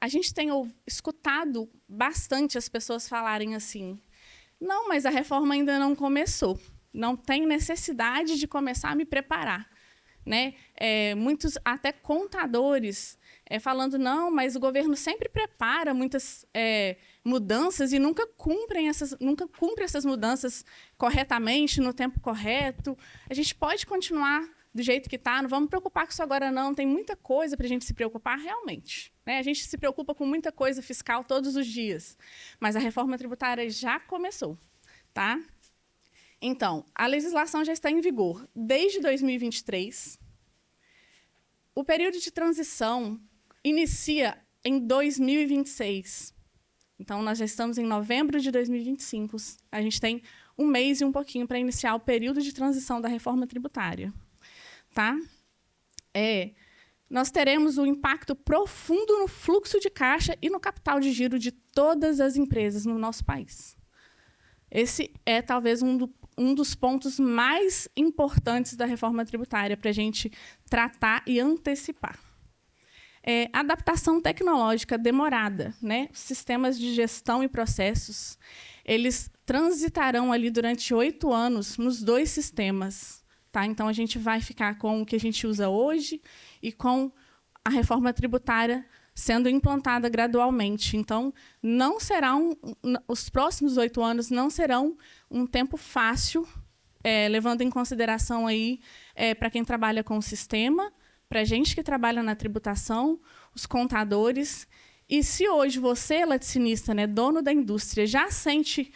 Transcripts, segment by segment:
a gente tem escutado bastante as pessoas falarem assim: não, mas a reforma ainda não começou, não tem necessidade de começar a me preparar. Né? Muitos, até contadores, falando: não, mas o governo sempre prepara muitas mudanças e nunca cumpre essas mudanças corretamente, no tempo correto. A gente pode continuar do jeito que está, não vamos preocupar com isso agora, não. Tem muita coisa para a gente se preocupar, realmente. Né? A gente se preocupa com muita coisa fiscal todos os dias, mas a reforma tributária já começou. Tá? Então, a legislação já está em vigor desde 2023. O período de transição inicia em 2026. Então, nós já estamos em novembro de 2025. A gente tem um mês e um pouquinho para iniciar o período de transição da reforma tributária. Tá? Nós teremos um impacto profundo no fluxo de caixa e no capital de giro de todas as empresas no nosso país. Esse é, talvez, um dos pontos mais importantes da reforma tributária para a gente tratar e antecipar. Adaptação tecnológica demorada. Né? Os sistemas de gestão e processos, eles transitarão ali durante 8 anos nos 2 sistemas. Tá? Então, a gente vai ficar com o que a gente usa hoje e com a reforma tributária sendo implantada gradualmente. Então, não será os próximos 8 anos não serão um tempo fácil, levando em consideração aí para quem trabalha com o sistema, para a gente que trabalha na tributação, os contadores. E se hoje você, laticinista, né, dono da indústria, já sente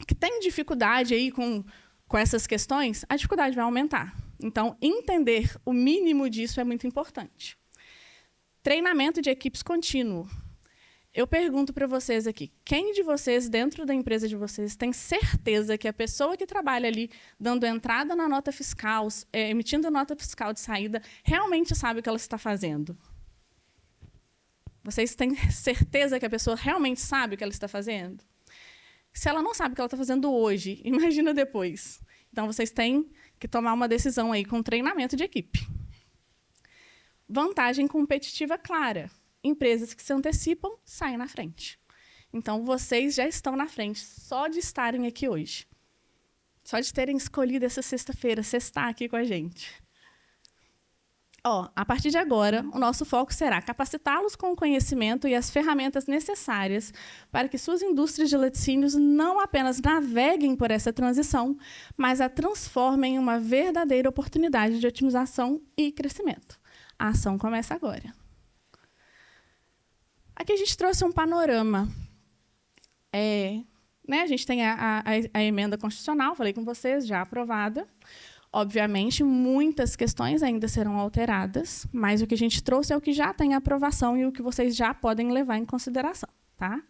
que tem dificuldade aí com essas questões, a dificuldade vai aumentar. Então, entender o mínimo disso é muito importante. Treinamento de equipes contínuo. Eu pergunto para vocês aqui, quem de vocês, dentro da empresa de vocês, tem certeza que a pessoa que trabalha ali, dando entrada na nota fiscal, emitindo nota fiscal de saída, realmente sabe o que ela está fazendo? Vocês têm certeza que a pessoa realmente sabe o que ela está fazendo? Se ela não sabe o que ela está fazendo hoje, imagina depois. Então, vocês têm que tomar uma decisão aí com treinamento de equipe. Vantagem competitiva clara. Empresas que se antecipam saem na frente. Então, vocês já estão na frente, só de estarem aqui hoje. Só de terem escolhido essa sexta-feira, sextar aqui com a gente. A partir de agora, o nosso foco será capacitá-los com o conhecimento e as ferramentas necessárias para que suas indústrias de laticínios não apenas naveguem por essa transição, mas a transformem em uma verdadeira oportunidade de otimização e crescimento. A ação começa agora. Aqui a gente trouxe um panorama. A gente tem a emenda constitucional, falei com vocês, já aprovada. Obviamente, muitas questões ainda serão alteradas, mas o que a gente trouxe é o que já tem aprovação e o que vocês já podem levar em consideração. Tá?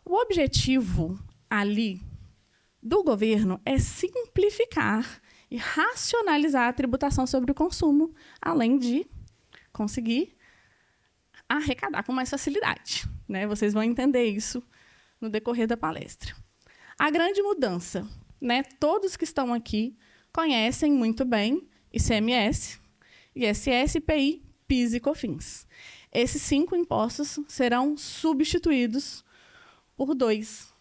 O objetivo ali do governo é simplificar e racionalizar a tributação sobre o consumo, além de conseguir arrecadar com mais facilidade. Né? Vocês vão entender isso no decorrer da palestra. A grande mudança. Né? Todos que estão aqui conhecem muito bem ICMS, ISS, IPI, PIS e COFINS. Esses 5 impostos serão substituídos por 2,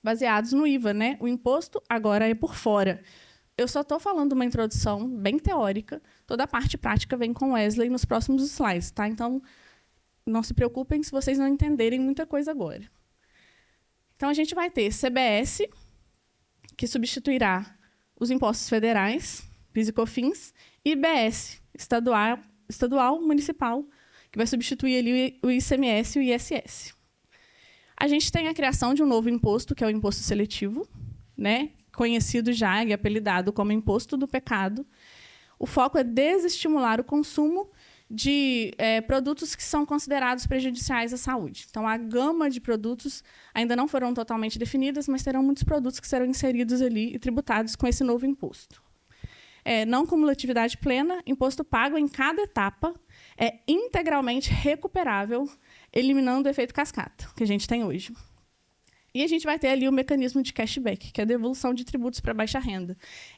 baseados no IVA. Né? O imposto agora é por fora. Eu só estou falando uma introdução bem teórica, toda a parte prática vem com Wesley nos próximos slides. Tá? Então, não se preocupem se vocês não entenderem muita coisa agora. Então, a gente vai ter CBS, que substituirá os impostos federais, PIS e COFINS, e IBS, estadual, municipal, que vai substituir ali o ICMS e o ISS. A gente tem a criação de um novo imposto, que é o imposto seletivo, né? Conhecido já e apelidado como imposto do pecado. O foco é desestimular o consumo de produtos que são considerados prejudiciais à saúde. Então, a gama de produtos ainda não foram totalmente definidas, mas terão muitos produtos que serão inseridos ali e tributados com esse novo imposto. Não cumulatividade plena, imposto pago em cada etapa, é integralmente recuperável, eliminando o efeito cascata, que a gente tem hoje. E a gente vai ter ali o mecanismo de cashback, que é a devolução de tributos para baixa renda.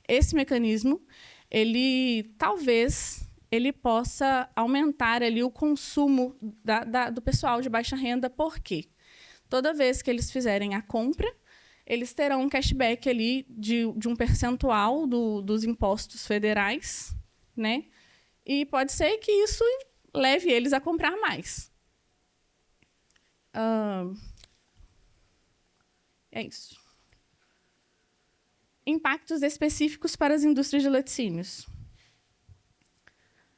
Esse mecanismo, ele talvez ele possa aumentar ali o consumo do pessoal de baixa renda. Por quê? Toda vez que eles fizerem a compra, eles terão um cashback ali de um percentual dos impostos federais, né? E pode ser que isso leve eles a comprar mais. É isso. Impactos específicos para as indústrias de laticínios.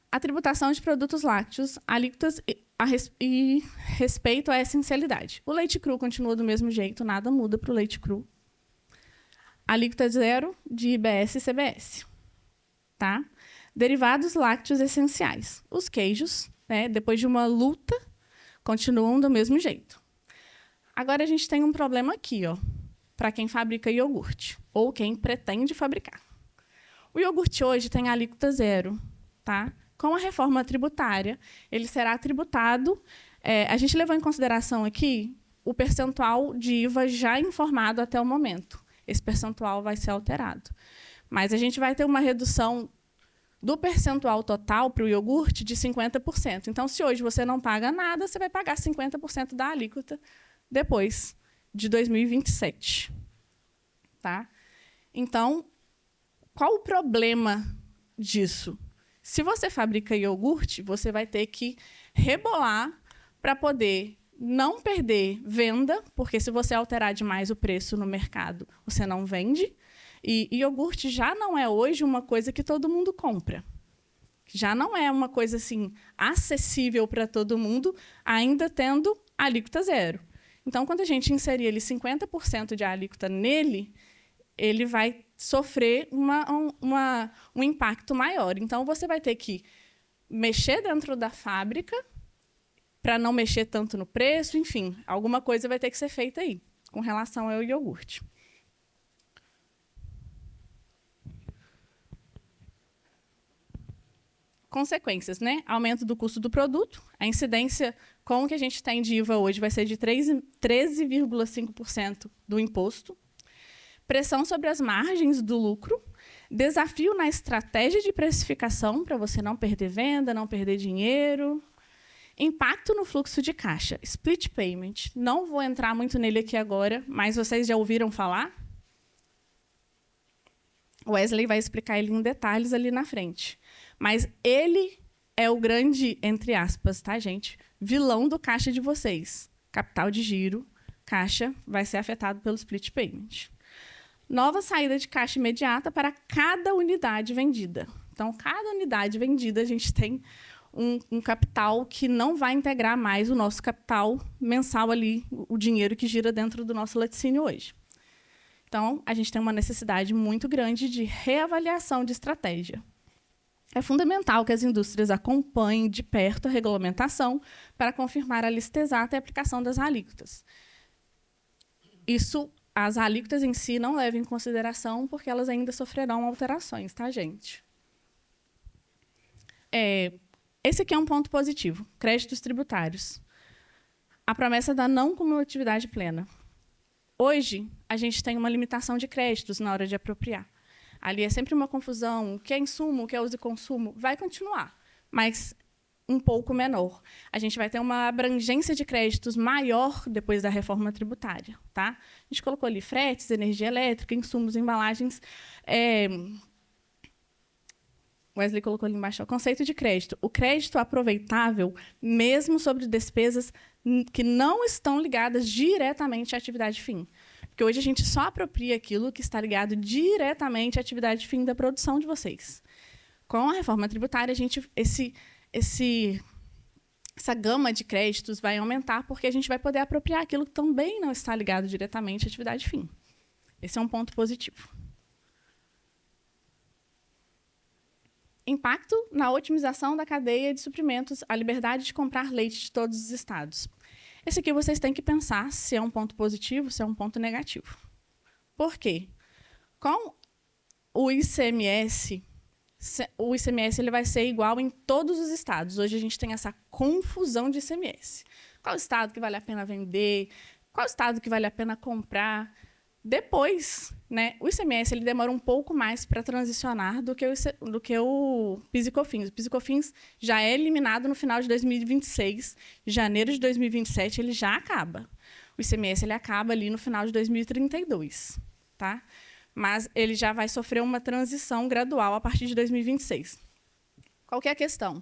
A tributação de produtos lácteos, alíquotas e respeito à essencialidade. O leite cru continua do mesmo jeito, nada muda para o leite cru. Alíquota zero de IBS e CBS. Tá? Derivados lácteos essenciais. Os queijos, né, depois de uma luta, continuam do mesmo jeito. Agora, a gente tem um problema aqui, para quem fabrica iogurte, ou quem pretende fabricar. O iogurte hoje tem alíquota zero. Tá? Com a reforma tributária, ele será tributado. A gente levou em consideração aqui o percentual de IVA já informado até o momento. Esse percentual vai ser alterado. Mas a gente vai ter uma redução do percentual total para o iogurte de 50%. Então, se hoje você não paga nada, você vai pagar 50% da alíquota depois de 2027. Tá? Então, qual o problema disso? Se você fabrica iogurte, você vai ter que rebolar para poder não perder venda, porque se você alterar demais o preço no mercado, você não vende. E iogurte já não é hoje uma coisa que todo mundo compra. Já não é uma coisa assim acessível para todo mundo, ainda tendo alíquota zero. Então, quando a gente inserir ele 50% de alíquota nele, ele vai sofrer um impacto maior. Então, você vai ter que mexer dentro da fábrica para não mexer tanto no preço, enfim, alguma coisa vai ter que ser feita aí, com relação ao iogurte. Consequências, né? Aumento do custo do produto. A incidência com o que a gente tem de IVA hoje vai ser de 13,5% do imposto. Pressão sobre as margens do lucro, desafio na estratégia de precificação para você não perder venda, não perder dinheiro, impacto no fluxo de caixa, split payment. Não vou entrar muito nele aqui agora, mas vocês já ouviram falar? O Wesley vai explicar ele em detalhes ali na frente. Mas ele é o grande, entre aspas, tá, gente, vilão do caixa de vocês. Capital de giro, caixa, vai ser afetado pelo split payment. Nova saída de caixa imediata para cada unidade vendida. Então, cada unidade vendida, a gente tem um capital que não vai integrar mais o nosso capital mensal ali, o dinheiro que gira dentro do nosso laticínio hoje. Então, a gente tem uma necessidade muito grande de reavaliação de estratégia. É fundamental que as indústrias acompanhem de perto a regulamentação para confirmar a lista exata e a aplicação das alíquotas. Isso, as alíquotas em si não levam em consideração, porque elas ainda sofrerão alterações, tá, gente? Esse aqui é um ponto positivo, créditos tributários. A promessa da não cumulatividade plena. Hoje, a gente tem uma limitação de créditos na hora de apropriar. Ali é sempre uma confusão, o que é insumo, o que é uso e consumo, vai continuar, mas um pouco menor. A gente vai ter uma abrangência de créditos maior depois da reforma tributária. Tá? A gente colocou ali fretes, energia elétrica, insumos, embalagens. Wesley colocou ali embaixo o conceito de crédito. O crédito aproveitável, mesmo sobre despesas que não estão ligadas diretamente à atividade fim. Porque hoje a gente só apropria aquilo que está ligado diretamente à atividade fim da produção de vocês. Com a reforma tributária, essa gama de créditos vai aumentar, porque a gente vai poder apropriar aquilo que também não está ligado diretamente à atividade fim. Esse é um ponto positivo. Impacto na otimização da cadeia de suprimentos, a liberdade de comprar leite de todos os estados. Esse aqui vocês têm que pensar se é um ponto positivo, se é um ponto negativo. Por quê? Com o ICMS ele vai ser igual em todos os estados. Hoje a gente tem essa confusão de ICMS. Qual estado que vale a pena vender? Qual estado que vale a pena comprar? Depois, né, o ICMS ele demora um pouco mais para transicionar do que o PIS e COFINS. O PIS e COFINS já é eliminado no final de 2026. Janeiro de 2027 ele já acaba. O ICMS ele acaba ali no final de 2032, tá? Mas ele já vai sofrer uma transição gradual a partir de 2026. Qual que é a questão?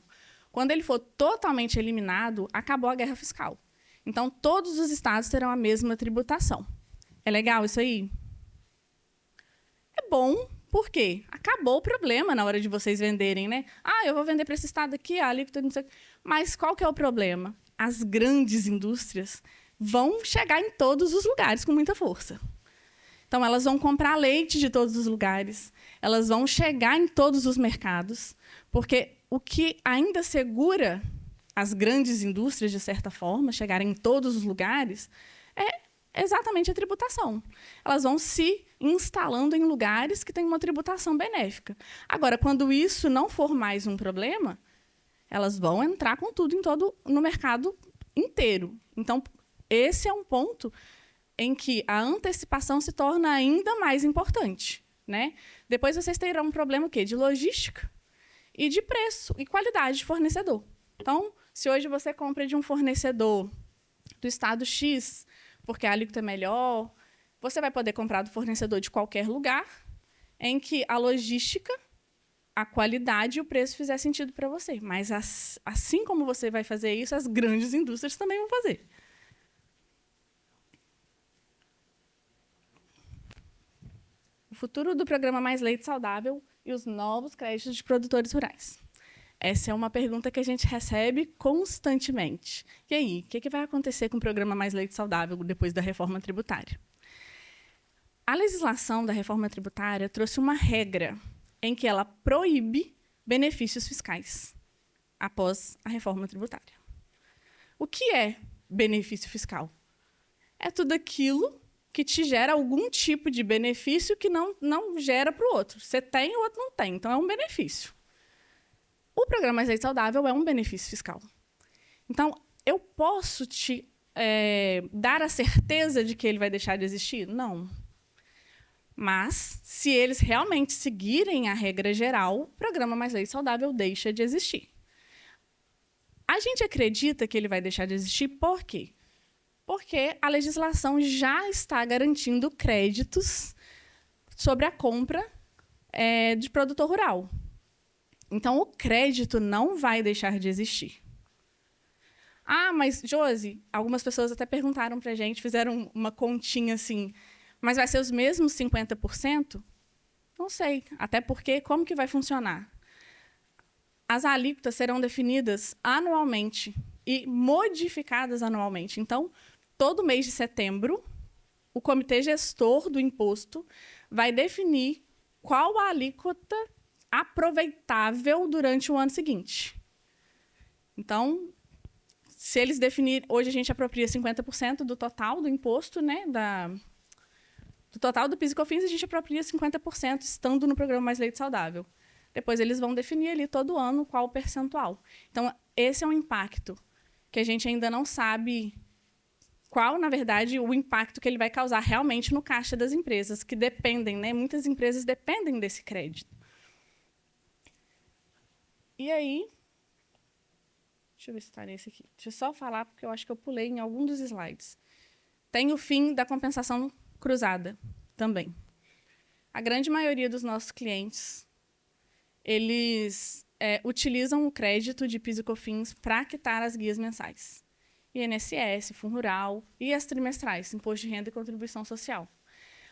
Quando ele for totalmente eliminado, acabou a guerra fiscal. Então, todos os estados terão a mesma tributação. É legal isso aí? É bom, por quê? Acabou o problema na hora de vocês venderem, né? Ah, eu vou vender para esse estado aqui, a alíquota não sei. Mas qual que é o problema? As grandes indústrias vão chegar em todos os lugares com muita força. Então, elas vão comprar leite de todos os lugares, elas vão chegar em todos os mercados, porque o que ainda segura as grandes indústrias, de certa forma, chegarem em todos os lugares, é exatamente a tributação. Elas vão se instalando em lugares que têm uma tributação benéfica. Agora, quando isso não for mais um problema, elas vão entrar com tudo no mercado inteiro. Então, esse é um ponto em que a antecipação se torna ainda mais importante, né? Depois vocês terão um problema o quê? De logística e de preço e qualidade de fornecedor. Então, se hoje você compra de um fornecedor do estado X, porque a alíquota é melhor, você vai poder comprar do fornecedor de qualquer lugar em que a logística, a qualidade e o preço fizer sentido para você. Mas, assim como você vai fazer isso, as grandes indústrias também vão fazer. O futuro do programa Mais Leite Saudável e os novos créditos de produtores rurais. Essa é uma pergunta que a gente recebe constantemente. E aí, o que vai acontecer com o programa Mais Leite Saudável depois da reforma tributária? A legislação da reforma tributária trouxe uma regra em que ela proíbe benefícios fiscais após a reforma tributária. O que é benefício fiscal? É tudo aquilo que te gera algum tipo de benefício que não gera para o outro. Você tem, o outro não tem. Então, é um benefício. O programa Mais Leite Saudável é um benefício fiscal. Então, eu posso te dar a certeza de que ele vai deixar de existir? Não. Mas, se eles realmente seguirem a regra geral, o programa Mais Leite Saudável deixa de existir. A gente acredita que ele vai deixar de existir por quê? Porque a legislação já está garantindo créditos sobre a compra de produtor rural. Então, o crédito não vai deixar de existir. Ah, mas, Josi, algumas pessoas até perguntaram para a gente, fizeram uma continha assim, mas vai ser os mesmos 50%? Não sei, até porque como que vai funcionar? As alíquotas serão definidas anualmente e modificadas anualmente. Então, todo mês de setembro, o comitê gestor do imposto vai definir qual a alíquota aproveitável durante o ano seguinte. Então, se eles definirem... Hoje a gente apropria 50% do total do imposto, né, do total do PIS e COFINS, a gente apropria 50% estando no programa Mais Leite Saudável. Depois eles vão definir ali todo ano qual o percentual. Então, esse é um impacto que a gente ainda não sabe qual, na verdade, o impacto que ele vai causar realmente no caixa das empresas, que dependem, né? Muitas empresas dependem desse crédito. E aí, deixa eu ver se está nesse aqui. Deixa eu só falar, porque eu acho que eu pulei em algum dos slides. Tem o fim da compensação cruzada também. A grande maioria dos nossos clientes, eles utilizam o crédito de PIS e COFINS para quitar as guias mensais. INSS, Fundo Rural e as trimestrais, Imposto de Renda e Contribuição Social.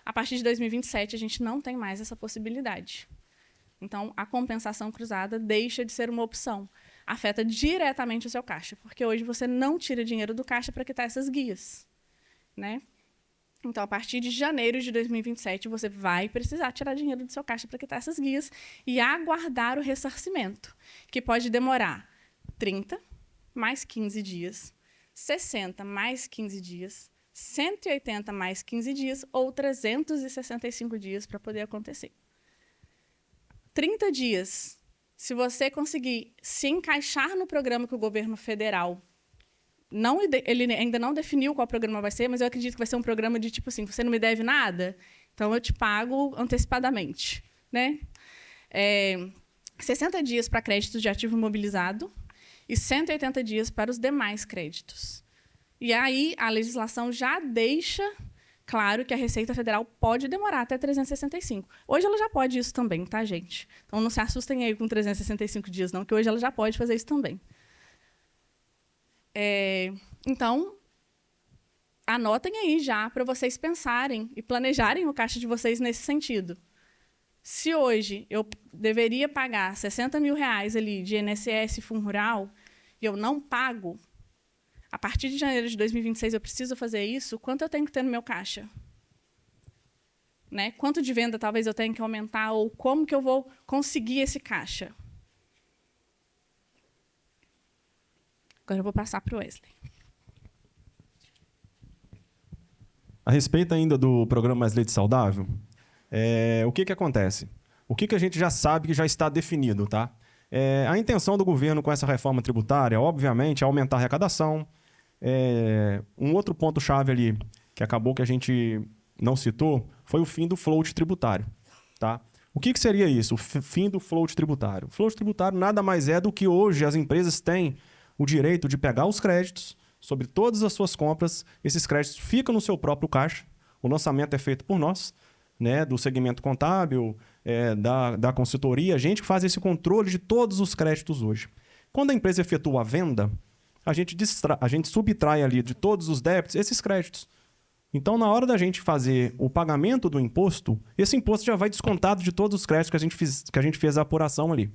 A partir de 2027, a gente não tem mais essa possibilidade. Então, a compensação cruzada deixa de ser uma opção. Afeta diretamente o seu caixa, porque hoje você não tira dinheiro do caixa para quitar essas guias, né? Então, a partir de janeiro de 2027, você vai precisar tirar dinheiro do seu caixa para quitar essas guias e aguardar o ressarcimento, que pode demorar 30 mais 15 dias, 60 mais 15 dias, 180 mais 15 dias ou 365 dias para poder acontecer. 30 dias, se você conseguir se encaixar no programa que o governo federal ele ainda não definiu qual programa vai ser, mas eu acredito que vai ser um programa de tipo assim, você não me deve nada, então eu te pago antecipadamente, né? 60 dias para créditos de ativo imobilizado e 180 dias para os demais créditos. E aí a legislação já deixa claro que a Receita Federal pode demorar até 365. Hoje ela já pode isso também, tá, gente? Então não se assustem aí com 365 dias, não, que hoje ela já pode fazer isso também. Então, anotem aí já para vocês pensarem e planejarem o caixa de vocês nesse sentido. Se hoje eu deveria pagar R$60 mil ali de INSS Fundo Rural e eu não pago, a partir de janeiro de 2026 eu preciso fazer isso, quanto eu tenho que ter no meu caixa? Né? Quanto de venda talvez eu tenha que aumentar ou como que eu vou conseguir esse caixa? Agora eu vou passar para o Wesley. A respeito ainda do programa Mais Leite Saudável, o que acontece? O que a gente já sabe que já está definido, tá? A intenção do governo com essa reforma tributária, obviamente, é aumentar a arrecadação. Um outro ponto-chave ali, que acabou que a gente não citou, foi o fim do float tributário, tá? O que seria isso, o fim do float tributário? O float tributário nada mais é do que hoje as empresas têm o direito de pegar os créditos sobre todas as suas compras, esses créditos ficam no seu próprio caixa, o lançamento é feito por nós, né, do segmento contábil, da consultoria, a gente que faz esse controle de todos os créditos hoje. Quando a empresa efetua a venda, a gente subtrai ali de todos os débitos esses créditos. Então, na hora da gente fazer o pagamento do imposto, esse imposto já vai descontado de todos os créditos que a gente fez a apuração ali,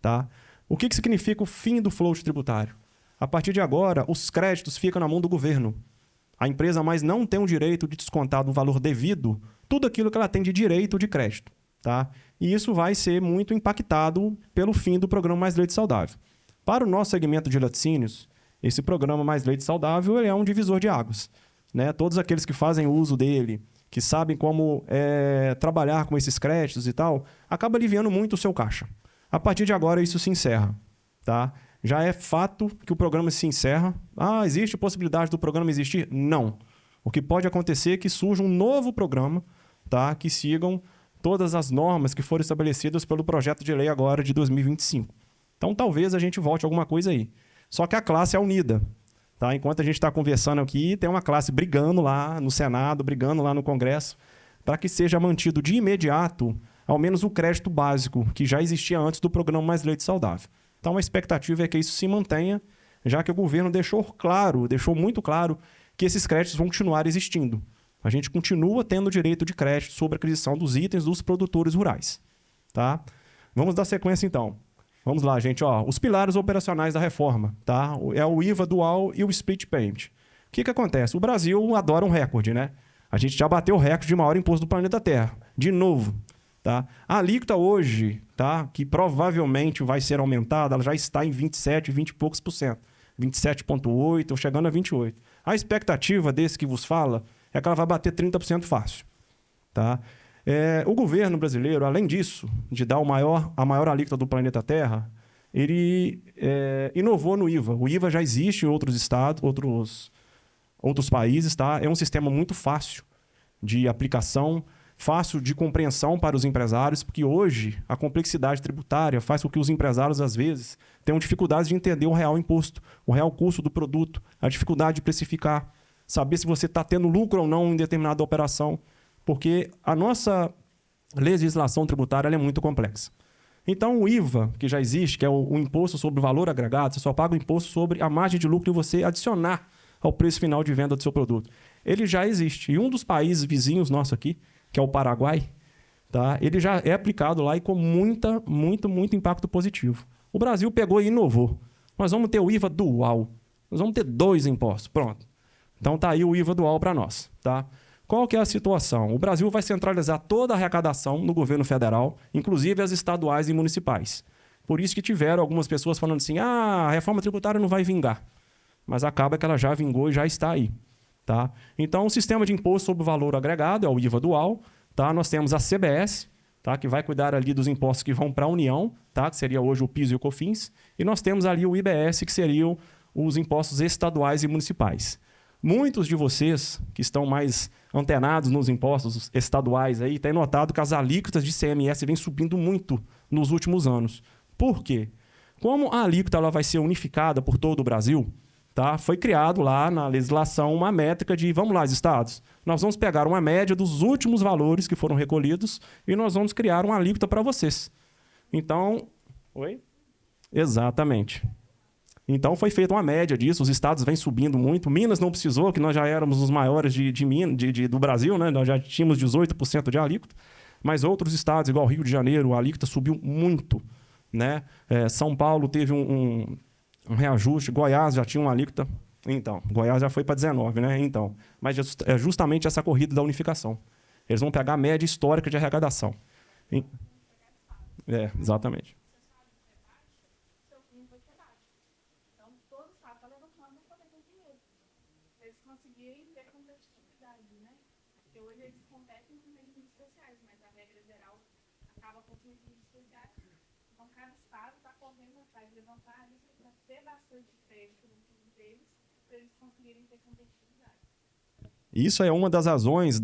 tá? O que significa o fim do float tributário? A partir de agora, os créditos ficam na mão do governo. A empresa mais não tem o direito de descontar do valor devido tudo aquilo que ela tem de direito de crédito, tá? E isso vai ser muito impactado pelo fim do programa Mais Leite Saudável. Para o nosso segmento de laticínios, esse programa Mais Leite Saudável ele é um divisor de águas, né? Todos aqueles que fazem uso dele, que sabem como trabalhar com esses créditos e tal, acaba aliviando muito o seu caixa. A partir de agora, isso se encerra, tá? Já é fato que o programa se encerra. Existe possibilidade do programa existir? Não. O que pode acontecer é que surja um novo programa, tá? Que sigam todas as normas que foram estabelecidas pelo projeto de lei agora de 2025. Então, talvez a gente volte a alguma coisa aí. Só que a classe é unida, tá? Enquanto a gente está conversando aqui, tem uma classe brigando lá no Senado, brigando lá no Congresso, para que seja mantido de imediato ao menos o crédito básico que já existia antes do programa Mais Leite Saudável. Então, a expectativa é que isso se mantenha, já que o governo deixou muito claro que esses créditos vão continuar existindo. A gente continua tendo direito de crédito sobre a aquisição dos itens dos produtores rurais, tá? Vamos dar sequência, então. Vamos lá, gente. Os pilares operacionais da reforma, tá? É o IVA dual e o split payment. O que acontece? O Brasil adora um recorde, né? A gente já bateu o recorde de maior imposto do planeta Terra. De novo. Tá? A alíquota hoje, tá? Que provavelmente vai ser aumentada, ela já está em 27, 20 e poucos por cento. 27,8%, chegando a 28%. A expectativa desse que vos fala é que ela vai bater 30% fácil. Tá? O governo brasileiro, além disso, de dar a maior alíquota do planeta Terra, ele inovou no IVA. O IVA já existe em outros estados, outros países. Tá? É um sistema muito fácil de aplicação, fácil de compreensão para os empresários, porque hoje a complexidade tributária faz com que os empresários, às vezes, tenham dificuldade de entender o real imposto, o real custo do produto, a dificuldade de precificar, saber se você está tendo lucro ou não em determinada operação, porque a nossa legislação tributária ela é muito complexa. Então, o IVA, que já existe, que é o imposto sobre o valor agregado, você só paga o imposto sobre a margem de lucro que você adicionar ao preço final de venda do seu produto. Ele já existe. E um dos países vizinhos nossos aqui, que é o Paraguai, tá? Ele já é aplicado lá e com muito impacto positivo. O Brasil pegou e inovou. Nós vamos ter o IVA dual. Nós vamos ter 2 impostos. Pronto. Então está aí o IVA dual para nós. Tá? Qual que é a situação? O Brasil vai centralizar toda a arrecadação no governo federal, inclusive as estaduais e municipais. Por isso que tiveram algumas pessoas falando assim, a reforma tributária não vai vingar. Mas acaba que ela já vingou e já está aí. Tá? Então, o sistema de imposto sobre o valor agregado é o IVA dual. Tá? Nós temos a CBS, tá? Que vai cuidar ali dos impostos que vão para a União, tá? Que seria hoje o PIS e o COFINS. E nós temos ali o IBS, que seria os impostos estaduais e municipais. Muitos de vocês que estão mais antenados nos impostos estaduais aí têm notado que as alíquotas de ICMS vêm subindo muito nos últimos anos. Por quê? Como a alíquota ela vai ser unificada por todo o Brasil, tá? Foi criado lá na legislação uma métrica de, vamos lá, estados, nós vamos pegar uma média dos últimos valores que foram recolhidos e nós vamos criar uma alíquota para vocês. Então, oi? Exatamente. Então, foi feita uma média disso, os estados vêm subindo muito. Minas não precisou, que nós já éramos os maiores do Brasil, né? Nós já tínhamos 18% de alíquota, mas outros estados, igual Rio de Janeiro, a alíquota subiu muito, né? São Paulo teve um reajuste, Goiás já tinha uma alíquota, então, Goiás já foi para 19%, né? Então, mas é justamente essa corrida da unificação. Eles vão pegar a média histórica de arrecadação. Exatamente. Isso é uma das razões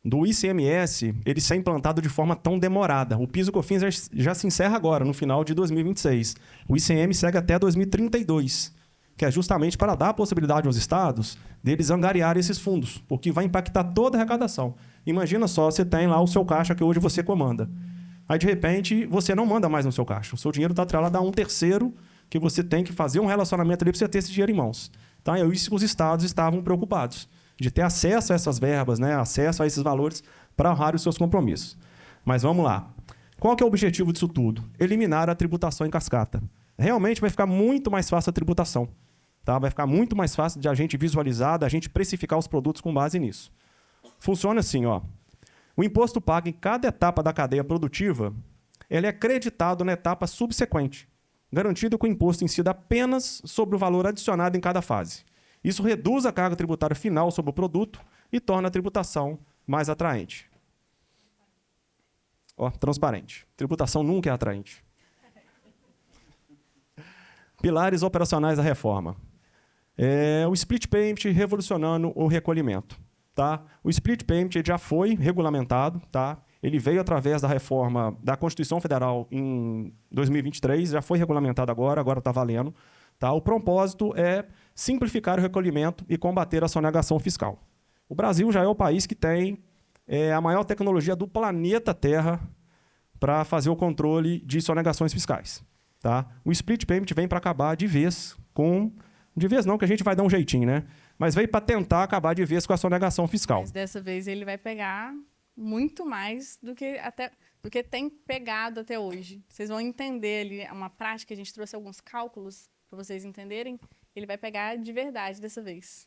do ICMS ele ser implantado de forma tão demorada. O PIS/COFINS já se encerra agora, no final de 2026. O ICM segue até 2032, que é justamente para dar a possibilidade aos estados deles angariarem esses fundos, porque vai impactar toda a arrecadação. Imagina só, você tem lá o seu caixa que hoje você comanda. Aí, de repente, você não manda mais no seu caixa. O seu dinheiro está atrelado a um terceiro que você tem que fazer um relacionamento ali para você ter esse dinheiro em mãos. Tá? E isso os estados estavam preocupados, de ter acesso a essas verbas, né? Acesso a esses valores para honrar os seus compromissos. Mas vamos lá. Qual que é o objetivo disso tudo? Eliminar a tributação em cascata. Realmente vai ficar muito mais fácil a tributação. Tá? Vai ficar muito mais fácil de a gente visualizar, da gente precificar os produtos com base nisso. Funciona assim, ó. O imposto pago em cada etapa da cadeia produtiva, ele é creditado na etapa subsequente, garantido que o imposto incida apenas sobre o valor adicionado em cada fase. Isso reduz a carga tributária final sobre o produto e torna a tributação mais atraente. Ó, transparente. Tributação nunca é atraente. Pilares operacionais da reforma. O split payment revolucionando o recolhimento. Tá? O split payment já foi regulamentado, tá? Ele veio através da reforma da Constituição Federal em 2023, já foi regulamentado agora está valendo. Tá? O propósito é simplificar o recolhimento e combater a sonegação fiscal. O Brasil já é o país que tem a maior tecnologia do planeta Terra para fazer o controle de sonegações fiscais. Tá? O split payment vem para acabar de vez com... De vez não, que a gente vai dar um jeitinho, né? Mas veio para tentar acabar de vez com a sonegação fiscal. Mas dessa vez ele vai pegar muito mais do que tem pegado até hoje. Vocês vão entender ali uma prática, a gente trouxe alguns cálculos para vocês entenderem. Ele vai pegar de verdade dessa vez.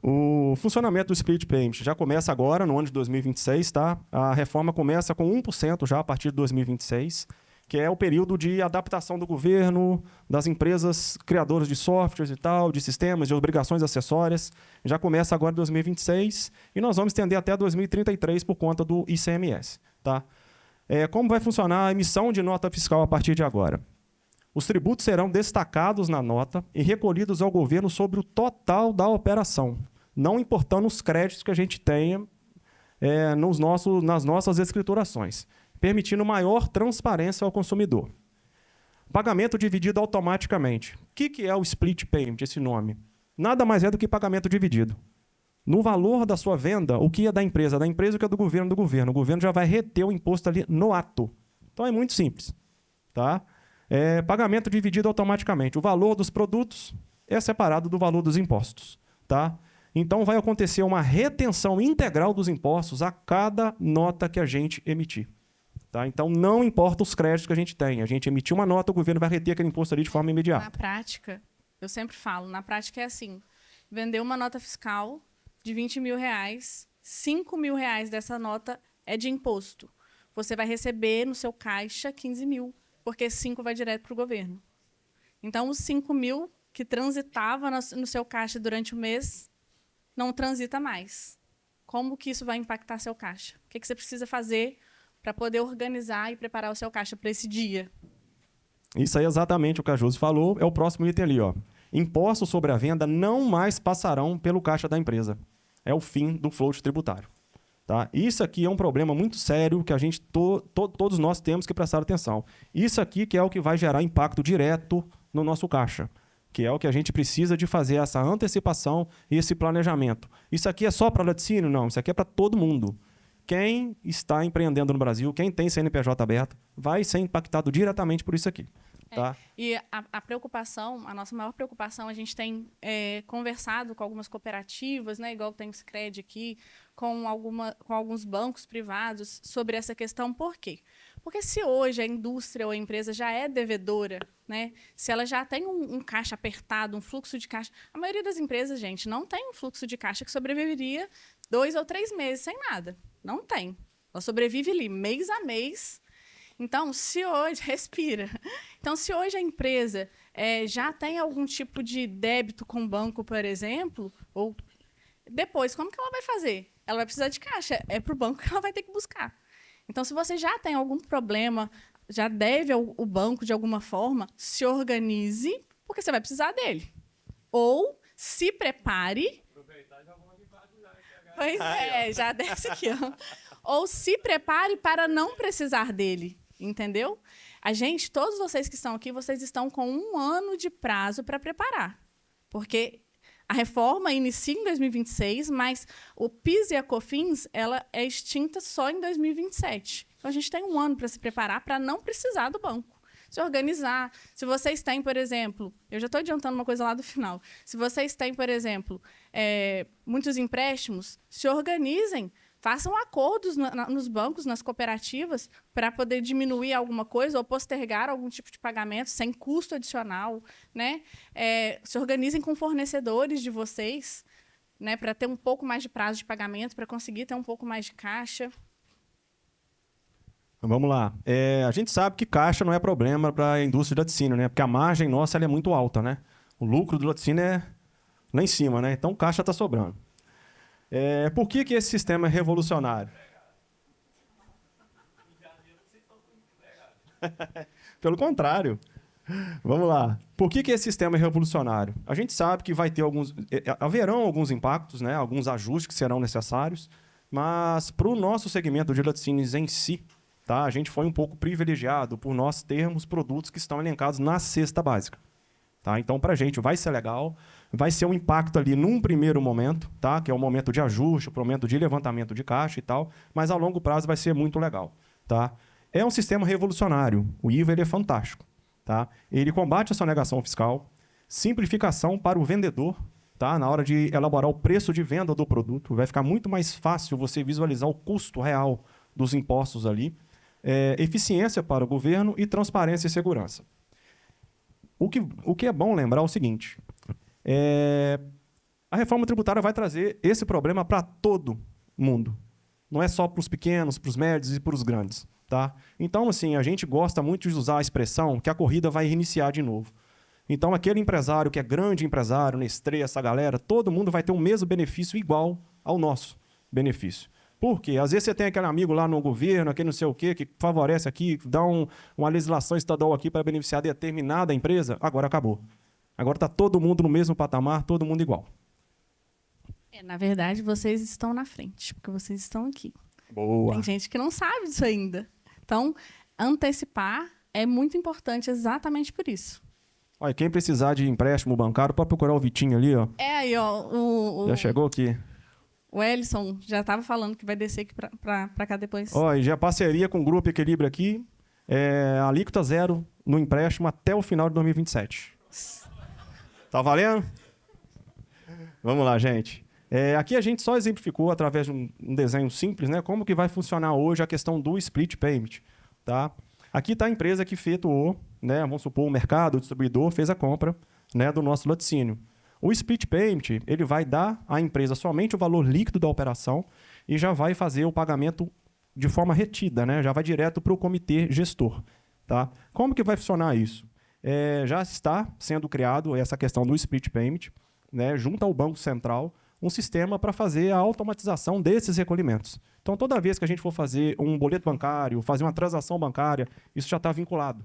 O funcionamento do split payment já começa agora, no ano de 2026, tá? A reforma começa com 1% já a partir de 2026, que é o período de adaptação do governo, das empresas criadoras de softwares e tal, de sistemas, de obrigações acessórias. Já começa agora em 2026 e nós vamos estender até 2033 por conta do ICMS. Tá? Como vai funcionar a emissão de nota fiscal a partir de agora? Os tributos serão destacados na nota e recolhidos ao governo sobre o total da operação, não importando os créditos que a gente tenha nas nossas escriturações, permitindo maior transparência ao consumidor. Pagamento dividido automaticamente. O que é o split payment, esse nome? Nada mais é do que pagamento dividido. No valor da sua venda, o que é da empresa? Da empresa, o que é do governo, do governo. O governo já vai reter o imposto ali no ato. Então, é muito simples. Tá? Pagamento dividido automaticamente. O valor dos produtos é separado do valor dos impostos. Tá? Então, vai acontecer uma retenção integral dos impostos a cada nota que a gente emitir. Tá? Então, não importa os créditos que a gente tem. A gente emitiu uma nota, o governo vai reter aquele imposto ali de forma imediata. Na prática, eu sempre falo, na prática é assim, vendeu uma nota fiscal de R$20 mil, R$5 mil dessa nota é de imposto. Você vai receber no seu caixa 15 mil, porque 5 vai direto para o governo. Então, os 5 mil que transitava no seu caixa durante o mês, não transita mais. Como que isso vai impactar seu caixa? O que você precisa fazer para poder organizar e preparar o seu caixa para esse dia? Isso aí é exatamente o que a Josi falou, é o próximo item ali, ó. Impostos sobre a venda não mais passarão pelo caixa da empresa. É o fim do float tributário. Tá? Isso aqui é um problema muito sério que a gente todos nós temos que prestar atenção. Isso aqui que é o que vai gerar impacto direto no nosso caixa, que é o que a gente precisa de fazer essa antecipação e esse planejamento. Isso aqui é só para laticínio? Não, isso aqui é para todo mundo. Quem está empreendendo no Brasil, quem tem CNPJ aberto, vai ser impactado diretamente por isso aqui. Tá? E a preocupação, a nossa maior preocupação, a gente tem conversado com algumas cooperativas, né, igual tem o Sicredi aqui, com alguns bancos privados sobre essa questão. Por quê? Porque se hoje a indústria ou a empresa já é devedora, né, se ela já tem um caixa apertado, um fluxo de caixa... A maioria das empresas, gente, não tem um fluxo de caixa que sobreviveria 2 ou 3 meses sem nada. Não tem. Ela sobrevive ali mês a mês. Então, se hoje... Respira. Então, se hoje a empresa já tem algum tipo de débito com o banco, por exemplo, ou depois, como que ela vai fazer? Ela vai precisar de caixa. É para o banco que ela vai ter que buscar. Então, se você já tem algum problema, já deve ao banco de alguma forma, se organize, porque você vai precisar dele. Ou se prepare... Pois é, já desce aqui, ó. Ou se prepare para não precisar dele, entendeu? A gente, todos vocês que estão aqui, vocês estão com 1 ano de prazo para preparar. Porque a reforma inicia em 2026, mas o PIS e a COFINS ela é extinta só em 2027. Então, a gente tem 1 ano para se preparar para não precisar do banco. Se organizar. Se vocês têm, por exemplo... Eu já estou adiantando uma coisa lá do final. Se vocês têm, por exemplo, muitos empréstimos, se organizem, façam acordos nos bancos, nas cooperativas, para poder diminuir alguma coisa ou postergar algum tipo de pagamento sem custo adicional. Né? Se organizem com fornecedores de vocês, né, para ter um pouco mais de prazo de pagamento, para conseguir ter um pouco mais de caixa. Vamos lá. A gente sabe que caixa não é problema para a indústria de laticínio, né? Porque a margem nossa ela é muito alta, né? O lucro do laticínio é lá em cima, né? Então, caixa está sobrando. Por que esse sistema é revolucionário? Pelo contrário. Vamos lá. Por que esse sistema é revolucionário? A gente sabe que vai ter haverão alguns impactos, né? Alguns ajustes que serão necessários, mas para o nosso segmento de laticínios em si, tá? A gente foi um pouco privilegiado por nós termos produtos que estão elencados na cesta básica. Tá? Então, para a gente vai ser legal, vai ser um impacto ali num primeiro momento, tá? Que é o momento de ajuste, o momento de levantamento de caixa e tal, mas a longo prazo vai ser muito legal. Tá? É um sistema revolucionário, o IVA ele é fantástico. Tá? Ele combate a sonegação fiscal, simplificação para o vendedor, tá? Na hora de elaborar o preço de venda do produto, vai ficar muito mais fácil você visualizar o custo real dos impostos ali, eficiência para o governo e transparência e segurança. O que é bom lembrar é o seguinte, a reforma tributária vai trazer esse problema para todo mundo. Não é só para os pequenos, para os médios e para os grandes. Tá? Então, assim, a gente gosta muito de usar a expressão que a corrida vai reiniciar de novo. Então, aquele empresário que é grande empresário, Nestlé, essa galera, todo mundo vai ter o mesmo benefício igual ao nosso benefício. Por quê? Às vezes você tem aquele amigo lá no governo, aquele não sei o quê, que favorece aqui, dá uma legislação estadual aqui para beneficiar determinada empresa, agora acabou. Agora está todo mundo no mesmo patamar, todo mundo igual. Na verdade, vocês estão na frente, porque vocês estão aqui. Boa. Tem gente que não sabe disso ainda. Então, antecipar é muito importante exatamente por isso. Olha, quem precisar de empréstimo bancário, pode procurar o Vitinho ali, ó. Aí, ó. Já chegou aqui. O Ellison já estava falando que vai descer aqui para cá depois. Ó, e já parceria com o Grupo Equilíbrio aqui, alíquota 0 no empréstimo até o final de 2027. Tá valendo? Vamos lá, gente. Aqui a gente só exemplificou, através de um desenho simples, né, como que vai funcionar hoje a questão do split payment. Tá? Aqui está a empresa que efetuou, né, vamos supor, o mercado, o distribuidor, fez a compra, né, do nosso laticínio. O split payment ele vai dar à empresa somente o valor líquido da operação e já vai fazer o pagamento de forma retida, né, já vai direto para o comitê gestor. Tá? Como que vai funcionar isso? Já está sendo criado essa questão do split payment, né, junto ao Banco Central, um sistema para fazer a automatização desses recolhimentos. Então, toda vez que a gente for fazer um boleto bancário, fazer uma transação bancária, isso já está vinculado.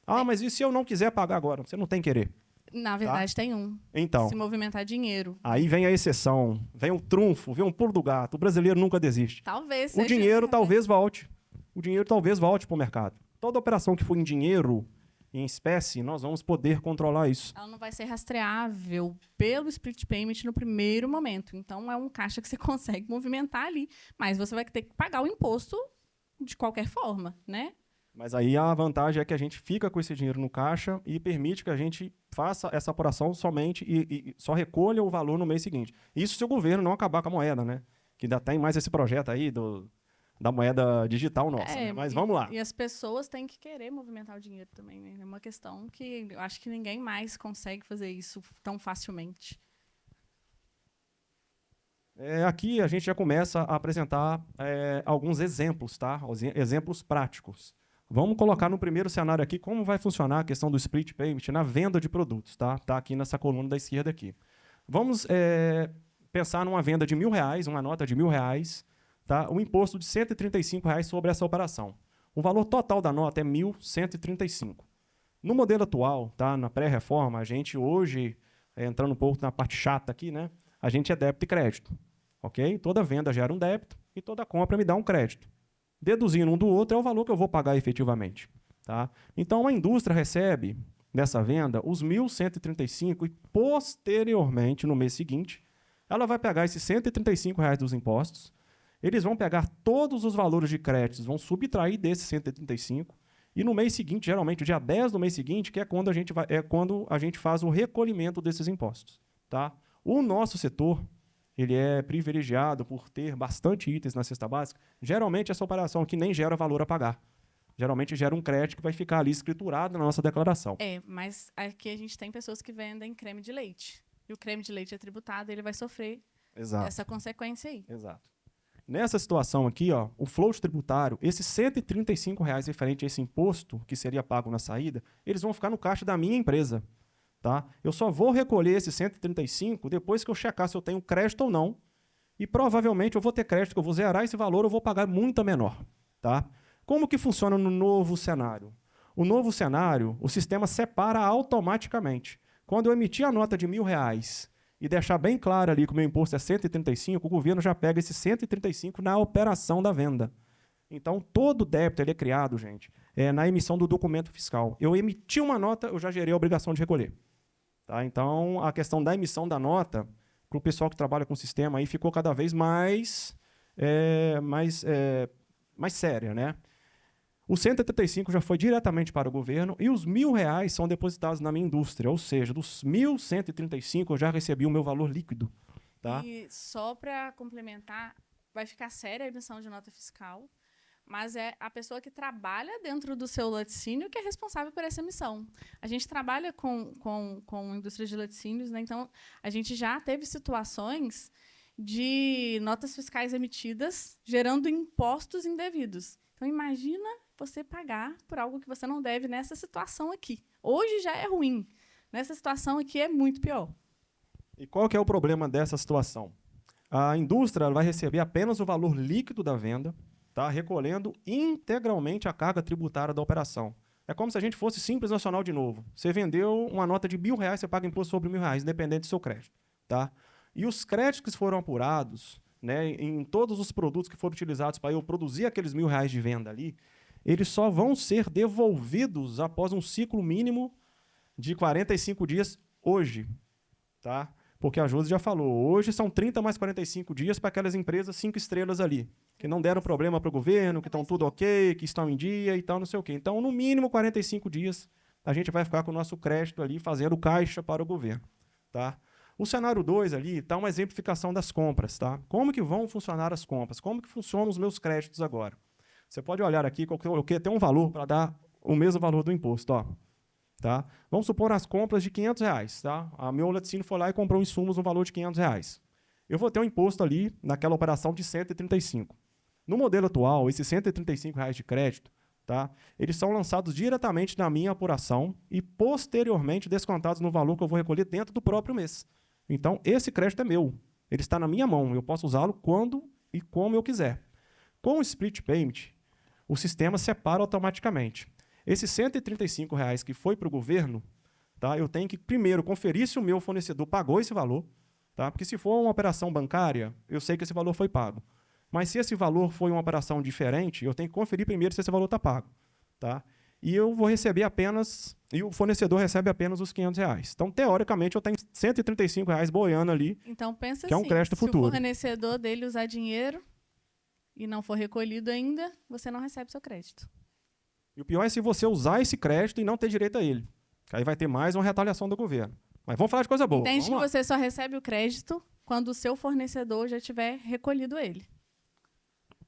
Ah, mas e se eu não quiser pagar agora? Você não tem querer. Na verdade, tem um. Então, Se movimentar dinheiro. aí vem a exceção, vem o trunfo, vem um pulo do gato. O brasileiro nunca desiste. Talvez O seja... dinheiro talvez volte. O dinheiro talvez volte para o mercado. Toda operação que for em dinheiro, em espécie, nós vamos poder controlar isso. Ela não vai ser rastreável pelo split payment no primeiro momento. Então, é um caixa que você consegue movimentar ali. Mas você vai ter que pagar o imposto de qualquer forma, né? Mas aí a vantagem é que a gente fica com esse dinheiro no caixa e permite que a gente faça essa apuração somente e só recolha o valor no mês seguinte. Isso se o governo não acabar com a moeda, né? Que ainda tem mais esse projeto aí da moeda digital nossa. Né? Mas vamos lá. E as pessoas têm que querer movimentar o dinheiro também. Né? É uma questão que eu acho que ninguém mais consegue fazer isso tão facilmente. Aqui a gente já começa a apresentar alguns exemplos, tá? Exemplos práticos. Vamos colocar no primeiro cenário aqui como vai funcionar a questão do split payment na venda de produtos, tá? Tá aqui nessa coluna da esquerda aqui. Vamos pensar numa venda de R$1.000, uma nota de R$1.000, tá? O imposto de R$135 sobre essa operação. O valor total da nota é R$1.135. No modelo atual, tá? Na pré-reforma, a gente hoje, entrando um pouco na parte chata aqui, né? A gente é débito e crédito, ok? Toda venda gera um débito e toda compra me dá um crédito. Deduzindo um do outro é o valor que eu vou pagar efetivamente. Tá? Então, a indústria recebe, nessa venda, os R$1.135 e, posteriormente, no mês seguinte, ela vai pegar esses R$135 dos impostos, eles vão pegar todos os valores de créditos, vão subtrair desses 135, e no mês seguinte, geralmente, dia 10 do mês seguinte, que é quando a gente faz o recolhimento desses impostos. Tá? O nosso setor... ele é privilegiado por ter bastante itens na cesta básica. Geralmente, essa operação aqui nem gera valor a pagar. Geralmente, gera um crédito que vai ficar ali escriturado na nossa declaração. Mas aqui a gente tem pessoas que vendem creme de leite. E o creme de leite é tributado, ele vai sofrer essa consequência aí. Exato. Nessa situação aqui, ó, o float tributário, esses R$135 referente a esse imposto que seria pago na saída, eles vão ficar no caixa da minha empresa. Tá? Eu só vou recolher esses 135 depois que eu checar se eu tenho crédito ou não. E provavelmente eu vou ter crédito, que eu vou zerar esse valor, eu vou pagar muito menor. Tá? Como que funciona no novo cenário? O novo cenário, o sistema separa automaticamente. Quando eu emitir a nota de R$1.000 e deixar bem claro ali que o meu imposto é 135, o governo já pega esses 135 na operação da venda. Então, todo débito ele é criado, gente, na emissão do documento fiscal. Eu emiti uma nota, eu já gerei a obrigação de recolher. Tá? Então, a questão da emissão da nota, para o pessoal que trabalha com o sistema, aí ficou cada vez mais séria. Né? O 135 já foi diretamente para o governo e os R$1.000 são depositados na minha indústria. Ou seja, dos 1.135 eu já recebi o meu valor líquido. Tá? E só para complementar, vai ficar séria a emissão de nota fiscal, mas é a pessoa que trabalha dentro do seu laticínio que é responsável por essa emissão. A gente trabalha com indústria de laticínios, né? Então, a gente já teve situações de notas fiscais emitidas gerando impostos indevidos. Então, imagina você pagar por algo que você não deve nessa situação aqui. Hoje já é ruim. Nessa situação aqui é muito pior. E qual que é o problema dessa situação? A indústria vai receber apenas o valor líquido da venda, tá? Recolhendo integralmente a carga tributária da operação. É como se a gente fosse Simples Nacional de novo. Você vendeu uma nota de R$1.000, você paga imposto sobre R$1.000, independente do seu crédito. Tá? E os créditos que foram apurados, né, em todos os produtos que foram utilizados para eu produzir aqueles R$1.000 de venda ali, eles só vão ser devolvidos após um ciclo mínimo de 45 dias hoje. Tá? Porque a Josi já falou, hoje são 30 mais 45 dias para aquelas empresas 5 estrelas ali, que não deram problema para o governo, que estão tudo ok, que estão em dia e tal, não sei o quê. Então, no mínimo 45 dias, a gente vai ficar com o nosso crédito ali, fazendo caixa para o governo. Tá? O cenário 2 ali está uma exemplificação das compras. Tá? Como que vão funcionar as compras? Como que funcionam os meus créditos agora? Você pode olhar aqui, tem um valor para dar o mesmo valor do imposto. Ó. Tá? Vamos supor as compras de R$500. Tá? A meu laticínio foi lá e comprou insumos no valor de R$500. Eu vou ter um imposto ali, naquela operação, de 135. No modelo atual, esses R$135 de crédito, tá? Eles são lançados diretamente na minha apuração e, posteriormente, descontados no valor que eu vou recolher dentro do próprio mês. Então, esse crédito é meu. Ele está na minha mão. Eu posso usá-lo quando e como eu quiser. Com o split payment, o sistema separa automaticamente. Esses R$ 135 que foi para o governo, tá? Eu tenho que, primeiro, conferir se o meu fornecedor pagou esse valor, tá? Porque se for uma operação bancária, eu sei que esse valor foi pago. Mas se esse valor foi uma operação diferente, eu tenho que conferir primeiro se esse valor está pago. Tá? E eu vou receber apenas, e o fornecedor recebe apenas os R$ 500. Então, teoricamente, eu tenho R$ 135 boiando ali, Então, pensa que é um assim, crédito se futuro. o fornecedor dele usar dinheiro e não for recolhido ainda, você não recebe seu crédito. E o pior é se você usar esse crédito e não ter direito a ele. Aí vai ter mais uma retaliação do governo. Mas vamos falar de coisa boa. Entende que Vamos lá. você só recebe o crédito quando o seu fornecedor já tiver recolhido ele.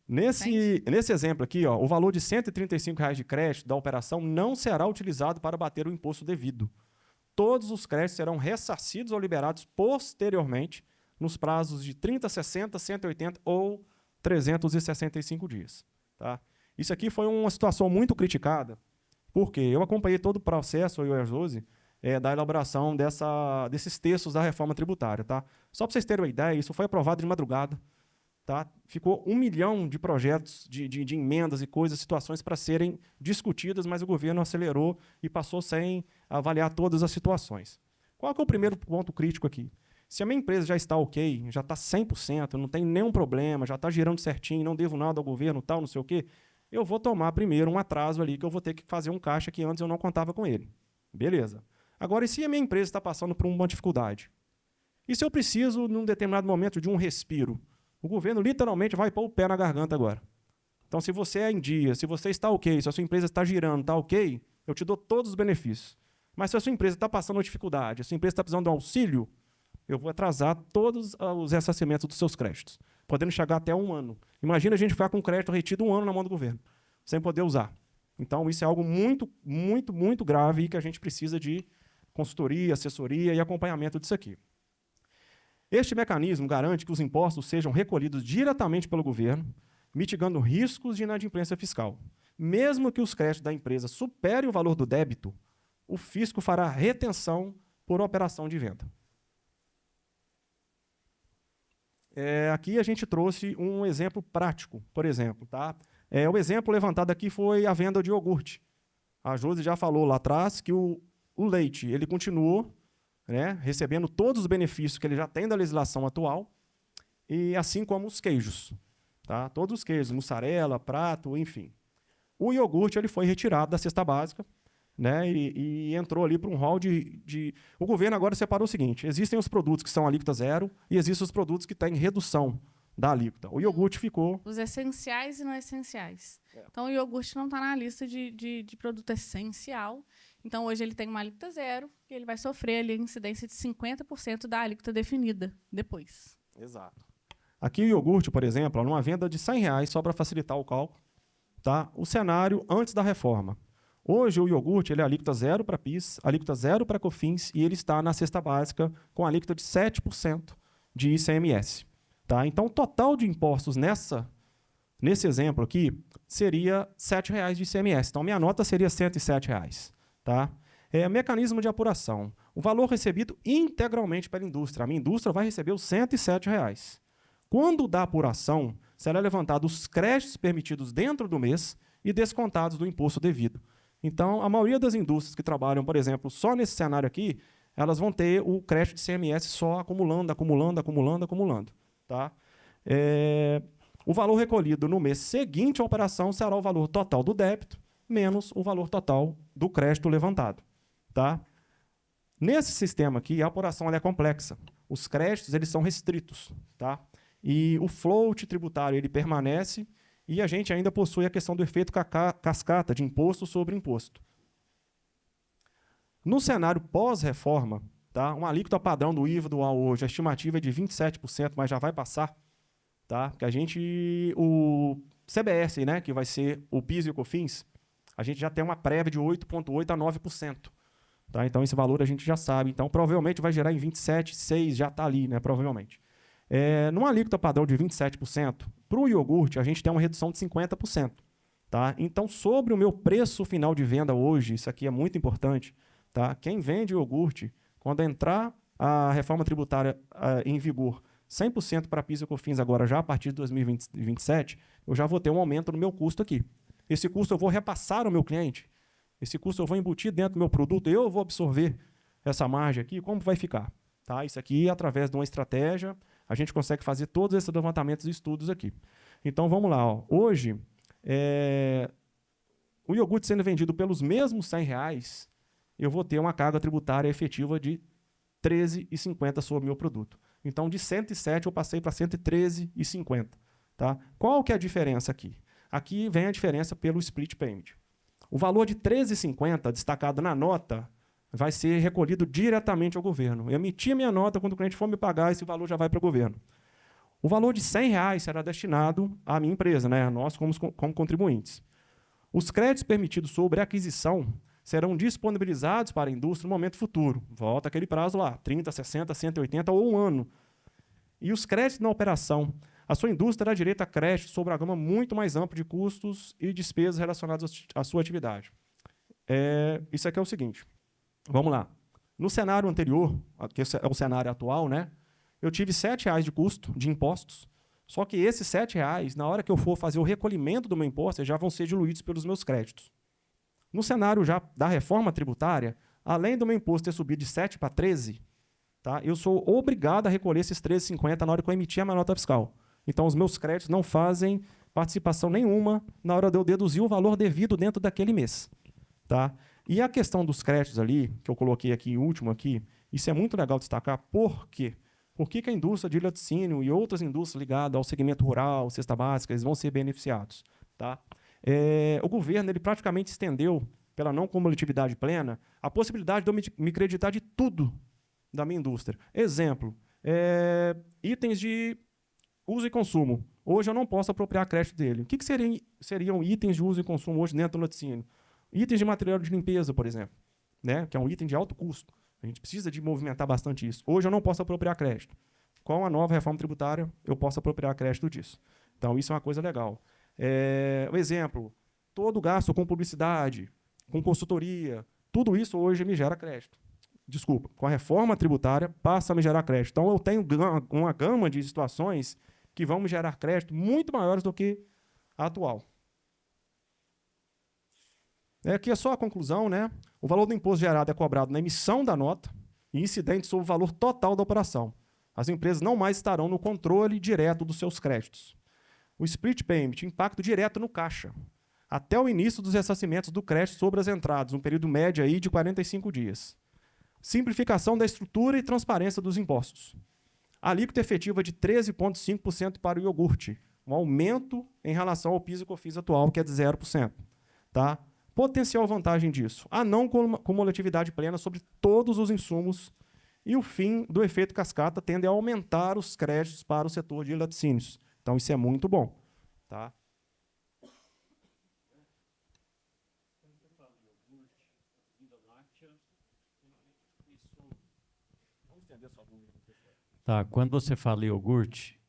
Nesse exemplo aqui, ó, o valor de R$ 135 de crédito da operação não será utilizado para bater o imposto devido. Todos os créditos serão ressarcidos ou liberados posteriormente nos prazos de 30, 60, 180 ou 365 dias. Tá? Isso aqui foi uma situação muito criticada, porque eu acompanhei todo o processo, eu e a Josi, da elaboração desses textos da reforma tributária. Tá? Só para vocês terem uma ideia, isso foi aprovado de madrugada. Tá? Ficou 1 milhão de projetos de emendas e coisas, situações para serem discutidas, mas o governo acelerou e passou sem avaliar todas as situações. Qual que é o primeiro ponto crítico aqui? Se a minha empresa já está ok, já está 100%, não tem nenhum problema, já está girando certinho, não devo nada ao governo, tal, não sei o quê, eu vou tomar primeiro um atraso ali, que eu vou ter que fazer um caixa que antes eu não contava com ele. Beleza. Agora, e se a minha empresa está passando por uma dificuldade? E se eu preciso, num determinado momento, de um respiro? O governo literalmente vai pôr o pé na garganta agora. Então, se você é em dia, se você está ok, se a sua empresa está girando, está ok, eu te dou todos os benefícios. Mas se a sua empresa está passando uma dificuldade, a sua empresa está precisando de um auxílio, eu vou atrasar todos os ressarcimentos dos seus créditos, podendo chegar até 1 ano. Imagina a gente ficar com o crédito retido 1 ano na mão do governo, sem poder usar. Então, isso é algo muito, muito, muito grave e que a gente precisa de consultoria, assessoria e acompanhamento disso aqui. Este mecanismo garante que os impostos sejam recolhidos diretamente pelo governo, mitigando riscos de inadimplência fiscal. Mesmo que os créditos da empresa superem o valor do débito, o fisco fará retenção por operação de venda. Aqui a gente trouxe um exemplo prático, por exemplo. Tá? O exemplo levantado aqui foi a venda de iogurte. A Josi já falou lá atrás que o leite ele continuou, né, recebendo todos os benefícios que ele já tem da legislação atual, e assim como os queijos. Tá? Todos os queijos, mussarela, prato, enfim. O iogurte ele foi retirado da cesta básica, né, e entrou ali para um rol de... O governo agora separou o seguinte, existem os produtos que são alíquota zero e existem os produtos que têm redução da alíquota. O iogurte ficou... Os essenciais e não essenciais. Então, o iogurte não está na lista de produto essencial. Então, hoje ele tem uma alíquota zero e ele vai sofrer ali a incidência de 50% da alíquota definida depois. Exato. Aqui o iogurte, por exemplo, numa venda de R$ 100, só para facilitar o cálculo, tá? O cenário antes da reforma. Hoje o iogurte ele é alíquota zero para PIS, alíquota zero para COFINS e ele está na cesta básica com alíquota de 7% de ICMS. Tá? Então, o total de impostos nesse exemplo aqui seria R$ 7,00 de ICMS. Então, minha nota seria R$ 107,00. Tá? Mecanismo de apuração. O valor recebido integralmente pela indústria. A minha indústria vai receber os R$ 107,00. Quando da apuração, será levantado os créditos permitidos dentro do mês e descontados do imposto devido. Então, a maioria das indústrias que trabalham, por exemplo, só nesse cenário aqui, elas vão ter o crédito de ICMS só acumulando, acumulando, acumulando, acumulando. Tá? O valor recolhido no mês seguinte à operação será o valor total do débito menos o valor total do crédito levantado. Tá? Nesse sistema aqui, a apuração ela é complexa. Os créditos eles são restritos. Tá? E o float tributário ele permanece e a gente ainda possui a questão do efeito cascata de imposto sobre imposto. No cenário pós-reforma, tá? Uma alíquota padrão do IVA dual hoje, a estimativa é de 27%, mas já vai passar. Tá? Porque o CBS, né, que vai ser o PIS e o COFINS, a gente já tem uma prévia de 8,8% a 9%. Tá? Então, esse valor a gente já sabe. Então, provavelmente vai gerar em 27,6%, já está ali, né, provavelmente. Numa alíquota padrão de 27%, para o iogurte, a gente tem uma redução de 50%. Tá? Então, sobre o meu preço final de venda hoje, isso aqui é muito importante, tá? Quem vende iogurte, quando entrar a reforma tributária em vigor, 100% para PIS e COFINS agora, já a partir de 2027, eu já vou ter um aumento no meu custo aqui. Esse custo eu vou repassar ao meu cliente Esse custo eu vou embutir dentro do meu produto, eu vou absorver essa margem aqui, como vai ficar? Tá? Isso aqui, através de uma estratégia, a gente consegue fazer todos esses levantamentos e estudos aqui. Então, vamos lá. Ó. Hoje, o iogurte sendo vendido pelos mesmos R$100, eu vou ter uma carga tributária efetiva de R$ 13,50 sobre o meu produto. Então, de 107 eu passei para 113,50. Tá? Qual que é a diferença aqui? Aqui vem a diferença pelo split payment. O valor de R$ 13,50 destacado na nota vai ser recolhido diretamente ao governo. Eu emiti a minha nota, quando o cliente for me pagar, esse valor já vai para o governo. O valor de R$100 será destinado à minha empresa, né, a nós como contribuintes. Os créditos permitidos sobre aquisição serão disponibilizados para a indústria no momento futuro. Volta aquele prazo lá, 30, 60, 180 ou um ano. E os créditos na operação. A sua indústria terá direito a crédito sobre a gama muito mais ampla de custos e despesas relacionadas à sua atividade. Isso aqui é o seguinte. Vamos lá. No cenário anterior, que é o cenário atual, né, eu tive R$ 7,00 de custo de impostos, só que esses R$ 7,00, na hora que eu for fazer o recolhimento do meu imposto, já vão ser diluídos pelos meus créditos. No cenário já da reforma tributária, além do meu imposto ter subido de 7 para 13, tá, eu sou obrigado a recolher esses R$ 13,50 na hora que eu emitir a minha nota fiscal. Então, os meus créditos não fazem participação nenhuma na hora de eu deduzir o valor devido dentro daquele mês. Tá? E a questão dos créditos ali, que eu coloquei aqui, último aqui, isso é muito legal destacar. Por quê? Por que a indústria de laticínio e outras indústrias ligadas ao segmento rural, cesta básica, eles vão ser beneficiados? Tá? O governo ele praticamente estendeu, pela não cumulatividade plena, a possibilidade de eu me creditar de tudo da minha indústria. Exemplo, itens de uso e consumo. Hoje eu não posso apropriar crédito dele. O que seriam itens de uso e consumo hoje dentro do laticínio? Itens de material de limpeza, por exemplo, né? Que é um item de alto custo. A gente precisa de movimentar bastante isso. Hoje eu não posso apropriar crédito. Com a nova reforma tributária, eu posso apropriar crédito disso. Então, isso é uma coisa legal. O exemplo, todo gasto com publicidade, com consultoria, tudo isso hoje me gera crédito. Desculpa, com a reforma tributária, passa a me gerar crédito. Então, eu tenho uma gama de situações que vão me gerar crédito muito maiores do que a atual. Aqui é só a conclusão, né? O valor do imposto gerado é cobrado na emissão da nota e incidente sobre o valor total da operação. As empresas não mais estarão no controle direto dos seus créditos. O split payment, impacto direto no caixa, até o início dos ressarcimentos do crédito sobre as entradas, um período médio aí de 45 dias. Simplificação da estrutura e transparência dos impostos. A alíquota efetiva de 13,5% para o iogurte, um aumento em relação ao PIS e COFINS atual, que é de 0%. Tá? Potencial vantagem disso, a não cumulatividade plena sobre todos os insumos e o fim do efeito cascata tende a aumentar os créditos para o setor de laticínios. Então, isso é muito bom. Tá? Tá, quando você fala iogurte,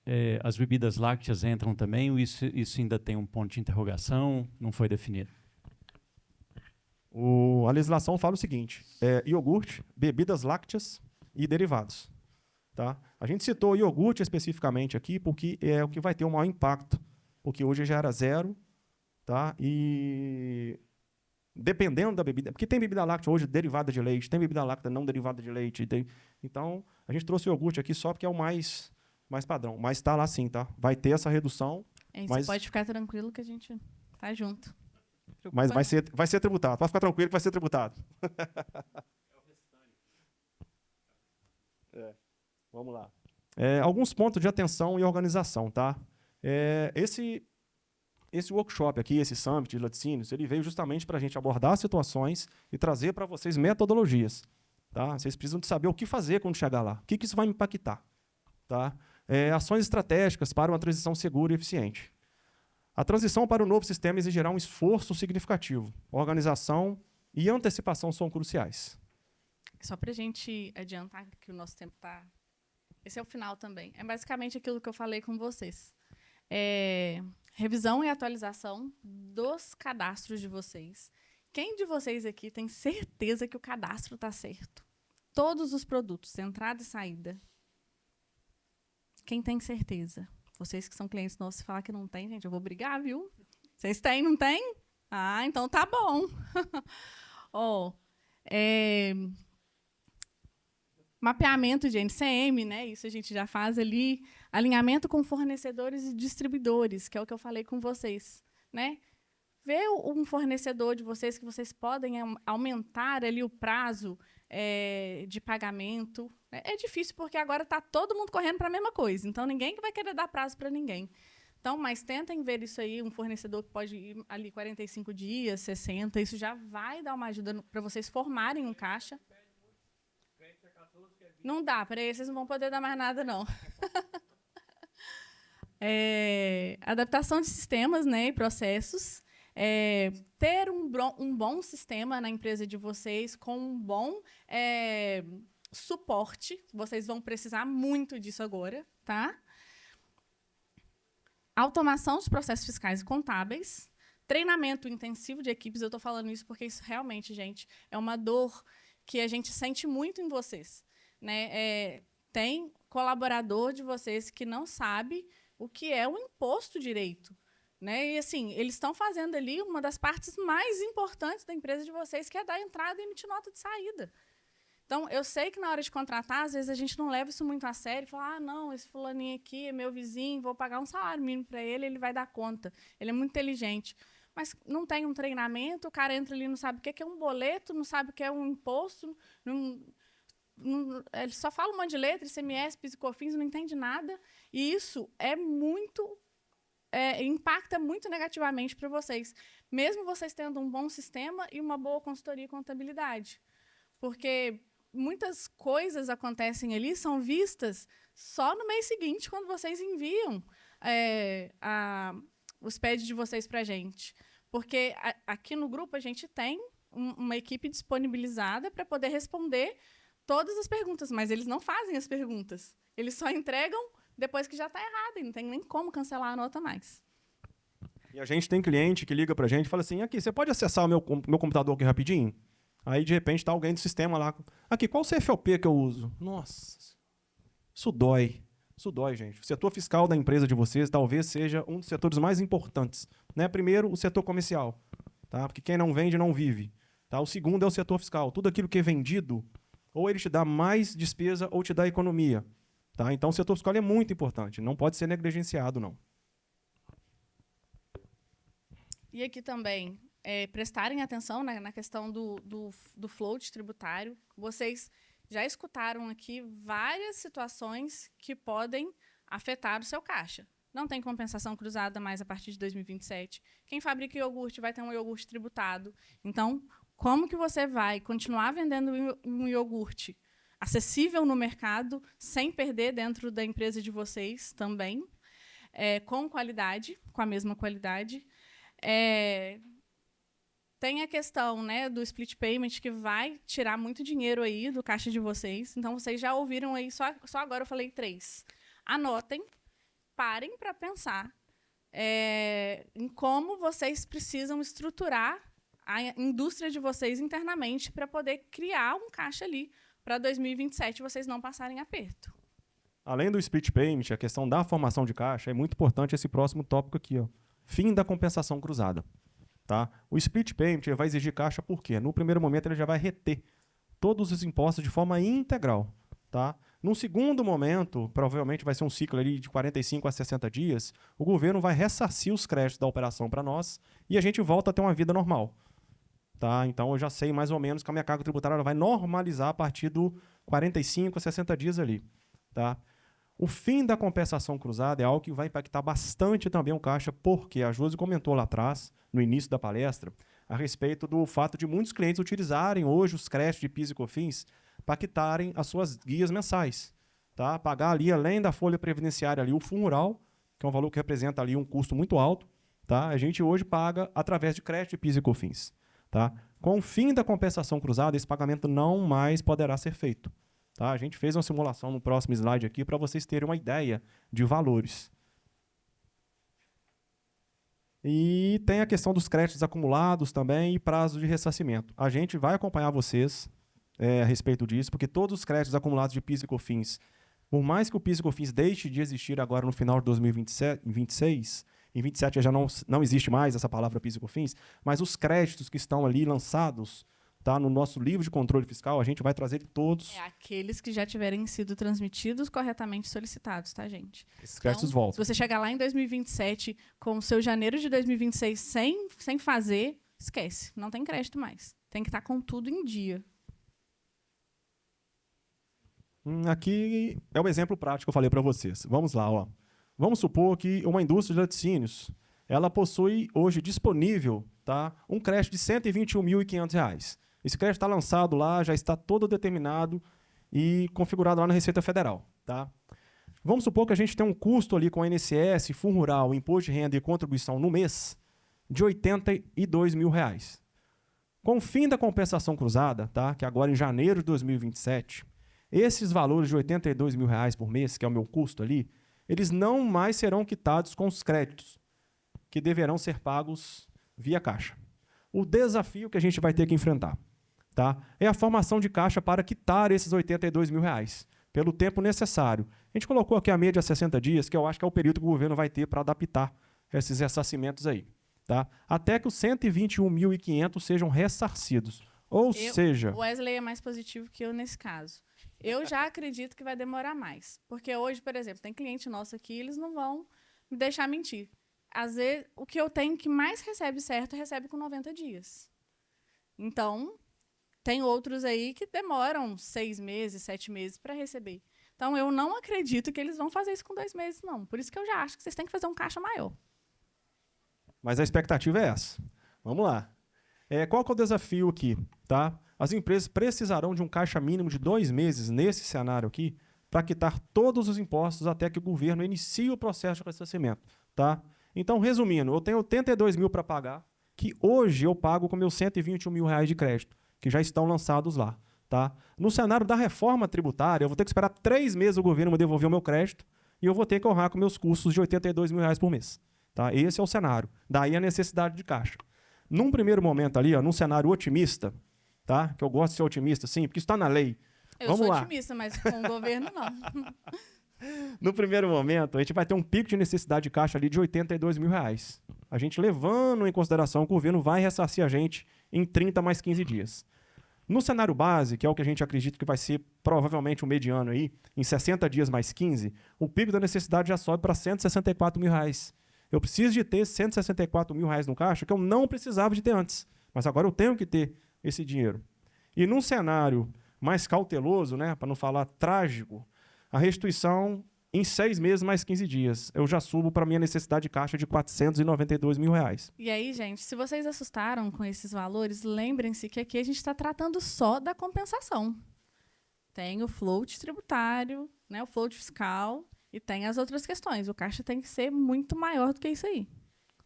as bebidas lácteas entram também ou isso ainda tem um ponto de interrogação, não foi definido? A legislação fala o seguinte, iogurte, bebidas lácteas e derivados. Tá? A gente citou o iogurte especificamente aqui porque é o que vai ter o maior impacto, porque hoje já era 0, tá? E dependendo da bebida, porque tem bebida láctea hoje derivada de leite, tem bebida láctea não derivada de leite, então a gente trouxe o iogurte aqui só porque é o mais padrão, mas está lá sim, tá? Vai ter essa redução. Mas pode ficar tranquilo que a gente tá junto. Mas vai ser tributado. Pode ficar tranquilo que vai ser tributado. Vamos lá. Alguns pontos de atenção e organização, tá? Esse workshop aqui, esse summit de laticínios, ele veio justamente para a gente abordar situações e trazer para vocês metodologias. Tá? Vocês precisam de saber o que fazer quando chegar lá. O que isso vai impactar. Tá? Ações estratégicas para uma transição segura e eficiente. A transição para o novo sistema exigirá um esforço significativo. Organização e antecipação são cruciais. Só para a gente adiantar que o nosso tempo está... Esse é o final também. É basicamente aquilo que eu falei com vocês. Revisão e atualização dos cadastros de vocês. Quem de vocês aqui tem certeza que o cadastro está certo? Todos os produtos, entrada e saída. Quem tem certeza? Vocês que são clientes nossos, se falar que não tem, gente, eu vou brigar, viu? Vocês têm, não tem? Ah, então tá bom. Ó, mapeamento de NCM, né? Isso a gente já faz ali. Alinhamento com fornecedores e distribuidores, que é o que eu falei com vocês, né? Ver um fornecedor de vocês que vocês podem aumentar ali o prazo de pagamento. É difícil porque agora está todo mundo correndo para a mesma coisa, então ninguém vai querer dar prazo para ninguém. Então, mas tentem ver isso aí, um fornecedor que pode ir ali 45 dias, 60, isso já vai dar uma ajuda para vocês formarem um caixa. Não dá, para eles vocês não vão poder dar mais nada, não. Adaptação de sistemas, né, e processos. Ter um bom sistema na empresa de vocês, com um bom suporte. Vocês vão precisar muito disso agora, tá? Automação dos processos fiscais e contábeis. Treinamento intensivo de equipes. Eu estou falando isso porque isso realmente, gente, é uma dor que a gente sente muito em vocês, né? Tem colaborador de vocês que não sabe o que é o imposto direito, né? E assim, eles estão fazendo ali uma das partes mais importantes da empresa de vocês, que é dar entrada e emitir nota de saída. Então, eu sei que na hora de contratar, às vezes a gente não leva isso muito a sério, fala, ah, não, esse fulaninho aqui é meu vizinho, vou pagar um salário mínimo para ele, ele vai dar conta. Ele é muito inteligente. Mas não tem um treinamento, o cara entra ali e não sabe o que é um boleto, não sabe o que é um imposto, ele só fala um monte de letra, ICMS, PIS e COFINS, não entende nada. E isso impacta muito negativamente para vocês, mesmo vocês tendo um bom sistema e uma boa consultoria e contabilidade. Porque muitas coisas acontecem ali, são vistas só no mês seguinte, quando vocês enviam os PEDs de vocês para a gente. Porque aqui no grupo a gente tem uma equipe disponibilizada para poder responder todas as perguntas, mas eles não fazem as perguntas. Eles só entregam depois que já está errado, e não tem nem como cancelar a nota mais. E a gente tem cliente que liga para a gente e fala assim, aqui, você pode acessar o meu computador aqui rapidinho? Aí, de repente, está alguém do sistema lá. Aqui, qual o CFOP que eu uso? Nossa, isso dói. Isso dói, gente. O setor fiscal da empresa de vocês talvez seja um dos setores mais importantes, né? Primeiro, o setor comercial, tá? Porque quem não vende não vive. Tá? O segundo é o setor fiscal. Tudo aquilo que é vendido, ou ele te dá mais despesa ou te dá economia. Tá? Então, o setor fiscal é muito importante. Não pode ser negligenciado, não. E aqui também, prestarem atenção na questão do float tributário. Vocês já escutaram aqui várias situações que podem afetar o seu caixa. Não tem compensação cruzada mais a partir de 2027. Quem fabrica iogurte vai ter um iogurte tributado. Então, como que você vai continuar vendendo um iogurte acessível no mercado, sem perder dentro da empresa de vocês também, com qualidade, com a mesma qualidade? Tem a questão, né, do split payment, que vai tirar muito dinheiro aí do caixa de vocês. Então, vocês já ouviram aí, só agora eu falei 3. Anotem, parem para pensar em como vocês precisam estruturar a indústria de vocês internamente para poder criar um caixa ali para 2027 vocês não passarem aperto. Além do split payment, a questão da formação de caixa, é muito importante esse próximo tópico aqui, ó. Fim da compensação cruzada. Tá? O split payment vai exigir caixa por quê? No primeiro momento, ele já vai reter todos os impostos de forma integral. Tá? Num segundo momento, provavelmente vai ser um ciclo ali de 45 a 60 dias, o governo vai ressarcir os créditos da operação para nós e a gente volta a ter uma vida normal. Tá? Então, eu já sei mais ou menos que a minha carga tributária ela vai normalizar a partir do 45 a 60 dias ali. Tá? O fim da compensação cruzada é algo que vai impactar bastante também o caixa, porque a Josi comentou lá atrás, no início da palestra, a respeito do fato de muitos clientes utilizarem hoje os créditos de PIS e COFINS para quitarem as suas guias mensais. Tá? Pagar ali, além da folha previdenciária, ali, o fundo rural, que é um valor que representa ali um custo muito alto, tá? A gente hoje paga através de crédito de PIS e COFINS. Tá? Com o fim da compensação cruzada, esse pagamento não mais poderá ser feito. Tá? A gente fez uma simulação no próximo slide aqui para vocês terem uma ideia de valores. E tem a questão dos créditos acumulados também e prazo de ressarcimento. A gente vai acompanhar vocês a respeito disso, porque todos os créditos acumulados de PIS e COFINS, por mais que o PIS e COFINS deixe de existir agora no final de 2026, em 27 já não existe mais essa palavra PIS e COFINS, mas os créditos que estão ali lançados, tá, no nosso livro de controle fiscal, a gente vai trazer todos. Aqueles que já tiverem sido transmitidos corretamente solicitados, tá, gente? Esses créditos Então, voltam. se você chegar lá em 2027 com o seu janeiro de 2026 sem fazer, esquece, não tem crédito mais. Tem que estar com tudo em dia. Aqui é o exemplo prático que eu falei para vocês. Vamos lá, ó. Vamos supor que uma indústria de laticínios, ela possui hoje disponível, tá, um crédito de R$ 121.500. Esse crédito está lançado lá, já está todo determinado e configurado lá na Receita Federal, tá? Vamos supor que a gente tem um custo ali com INSS, Fundo Rural, Imposto de Renda e Contribuição no mês de R$ 82.000. Com o fim da compensação cruzada, tá, que agora em janeiro de 2027, esses valores de R$ 82.000 por mês, que é o meu custo ali, eles não mais serão quitados com os créditos, que deverão ser pagos via caixa. O desafio que a gente vai ter que enfrentar, tá, é a formação de caixa para quitar esses R$ 82.000, pelo tempo necessário. A gente colocou aqui a média 60 dias, que eu acho que é o período que o governo vai ter para adaptar esses ressarcimentos aí, tá? Até que os 121.500 sejam ressarcidos. Ou seja... O Wesley é mais positivo que eu nesse caso. Eu já acredito que vai demorar mais. Porque hoje, por exemplo, tem cliente nosso aqui, eles não vão me deixar mentir. Às vezes, o que eu tenho que mais recebe certo, recebe com 90 dias. Então, tem outros aí que demoram 6 meses, 7 meses para receber. Então, eu não acredito que eles vão fazer isso com 2 meses, não. Por isso que eu já acho que vocês têm que fazer um caixa maior. Mas a expectativa é essa. Vamos lá. Qual que é o desafio aqui? Tá? As empresas precisarão de um caixa mínimo de 2 meses nesse cenário aqui para quitar todos os impostos até que o governo inicie o processo de ressarcimento. Tá? Então, resumindo, eu tenho 82 mil para pagar, que hoje eu pago com meus 121 mil reais de crédito, que já estão lançados lá. Tá? No cenário da reforma tributária, eu vou ter que esperar 3 meses o governo me devolver o meu crédito e eu vou ter que honrar com meus custos de 82 mil reais por mês. Tá? Esse é o cenário. Daí a necessidade de caixa. Num primeiro momento ali, ó, num cenário otimista, tá? Que eu gosto de ser otimista, sim, porque isso está na lei. Eu sou otimista, mas com o governo não. No primeiro momento, a gente vai ter um pico de necessidade de caixa ali de 82 mil reais. A gente levando em consideração que o governo vai ressarcir a gente em 30 mais 15 dias. No cenário base, que é o que a gente acredita que vai ser provavelmente o mediano aí, em 60 dias mais 15, o pico da necessidade já sobe para 164 mil reais. Eu preciso de ter 164 mil reais no caixa que eu não precisava de ter antes. Mas agora eu tenho que ter esse dinheiro. E num cenário mais cauteloso, né, para não falar trágico, a restituição em 6 meses mais 15 dias. Eu já subo para a minha necessidade de caixa de 492 mil reais. E aí, gente, se vocês assustaram com esses valores, lembrem-se que aqui a gente está tratando só da compensação. Tem o float tributário, né, o float fiscal, e tem as outras questões. O caixa tem que ser muito maior do que isso aí.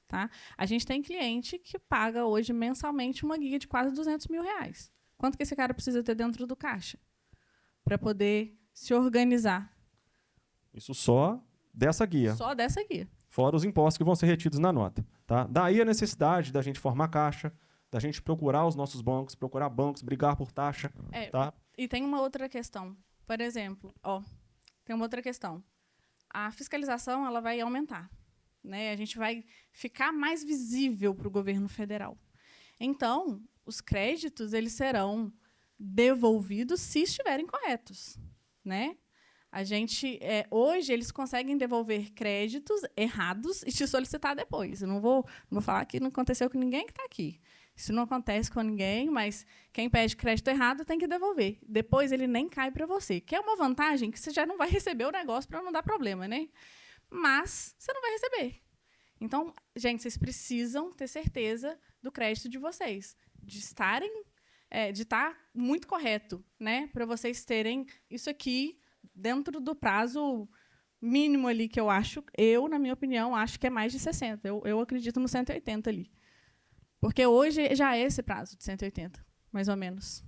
Tá? A gente tem cliente que paga hoje mensalmente uma guia de quase 200 mil reais. Quanto que esse cara precisa ter dentro do caixa para poder se organizar? Isso só dessa guia. Só dessa guia. Fora os impostos que vão ser retidos na nota. Tá? Daí a necessidade da gente formar caixa, da gente procurar os nossos bancos, procurar bancos, brigar por taxa. Tá? E tem uma outra questão. Por exemplo, tem uma outra questão. A fiscalização ela vai aumentar. Né? A gente vai ficar mais visível para o governo federal. Então, os créditos eles serão devolvidos se estiverem corretos. Né? A gente, hoje, eles conseguem devolver créditos errados e te solicitar depois. Eu não vou falar que não aconteceu com ninguém que está aqui. Isso não acontece com ninguém, mas quem pede crédito errado tem que devolver. Depois ele nem cai para você. Que é uma vantagem que você já não vai receber o negócio para não dar problema, né? Mas você não vai receber. Então, gente, vocês precisam ter certeza do crédito de vocês, de estar muito correto, né? Para vocês terem isso aqui dentro do prazo mínimo ali que na minha opinião, acho que é mais de 60. Eu acredito no 180 ali. Porque hoje já é esse prazo de 180, mais ou menos.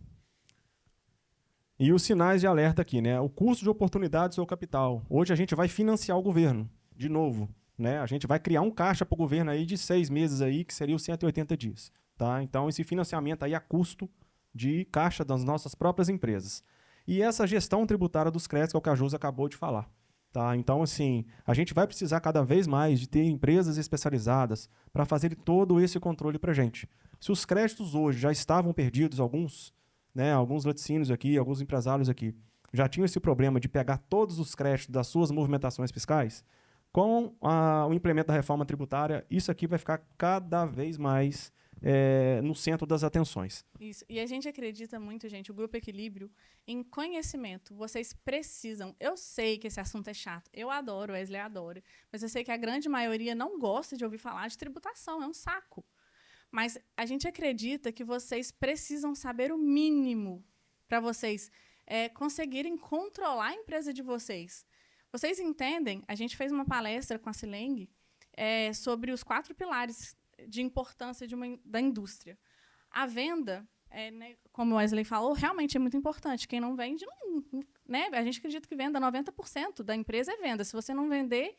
E os sinais de alerta aqui, né? O custo de oportunidade do seu capital. Hoje a gente vai financiar o governo, de novo. Né? A gente vai criar um caixa para o governo aí de 6 meses, aí, que seria os 180 dias. Tá? Então, esse financiamento aí a custo de caixa das nossas próprias empresas. E essa gestão tributária dos créditos, que é o que a Josi acabou de falar. Tá? Então, assim, a gente vai precisar cada vez mais de ter empresas especializadas para fazer todo esse controle para a gente. Se os créditos hoje já estavam perdidos, alguns, né, alguns laticínios aqui, alguns empresários aqui, já tinham esse problema de pegar todos os créditos das suas movimentações fiscais, com o implemento da reforma tributária, isso aqui vai ficar cada vez mais no centro das atenções. Isso. E a gente acredita muito, gente, o Grupo Equilíbrio, em conhecimento. Vocês precisam. Eu sei que esse assunto é chato. Eu adoro, o Wesley adora. Mas eu sei que a grande maioria não gosta de ouvir falar de tributação. É um saco. Mas a gente acredita que vocês precisam saber o mínimo para vocês conseguirem controlar a empresa de vocês. Vocês entendem? A gente fez uma palestra com a Sileng sobre os 4 pilares de importância da indústria. A venda, né, como o Wesley falou, realmente é muito importante. Quem não vende, né, a gente acredita que venda 90% da empresa é venda. Se você não vender,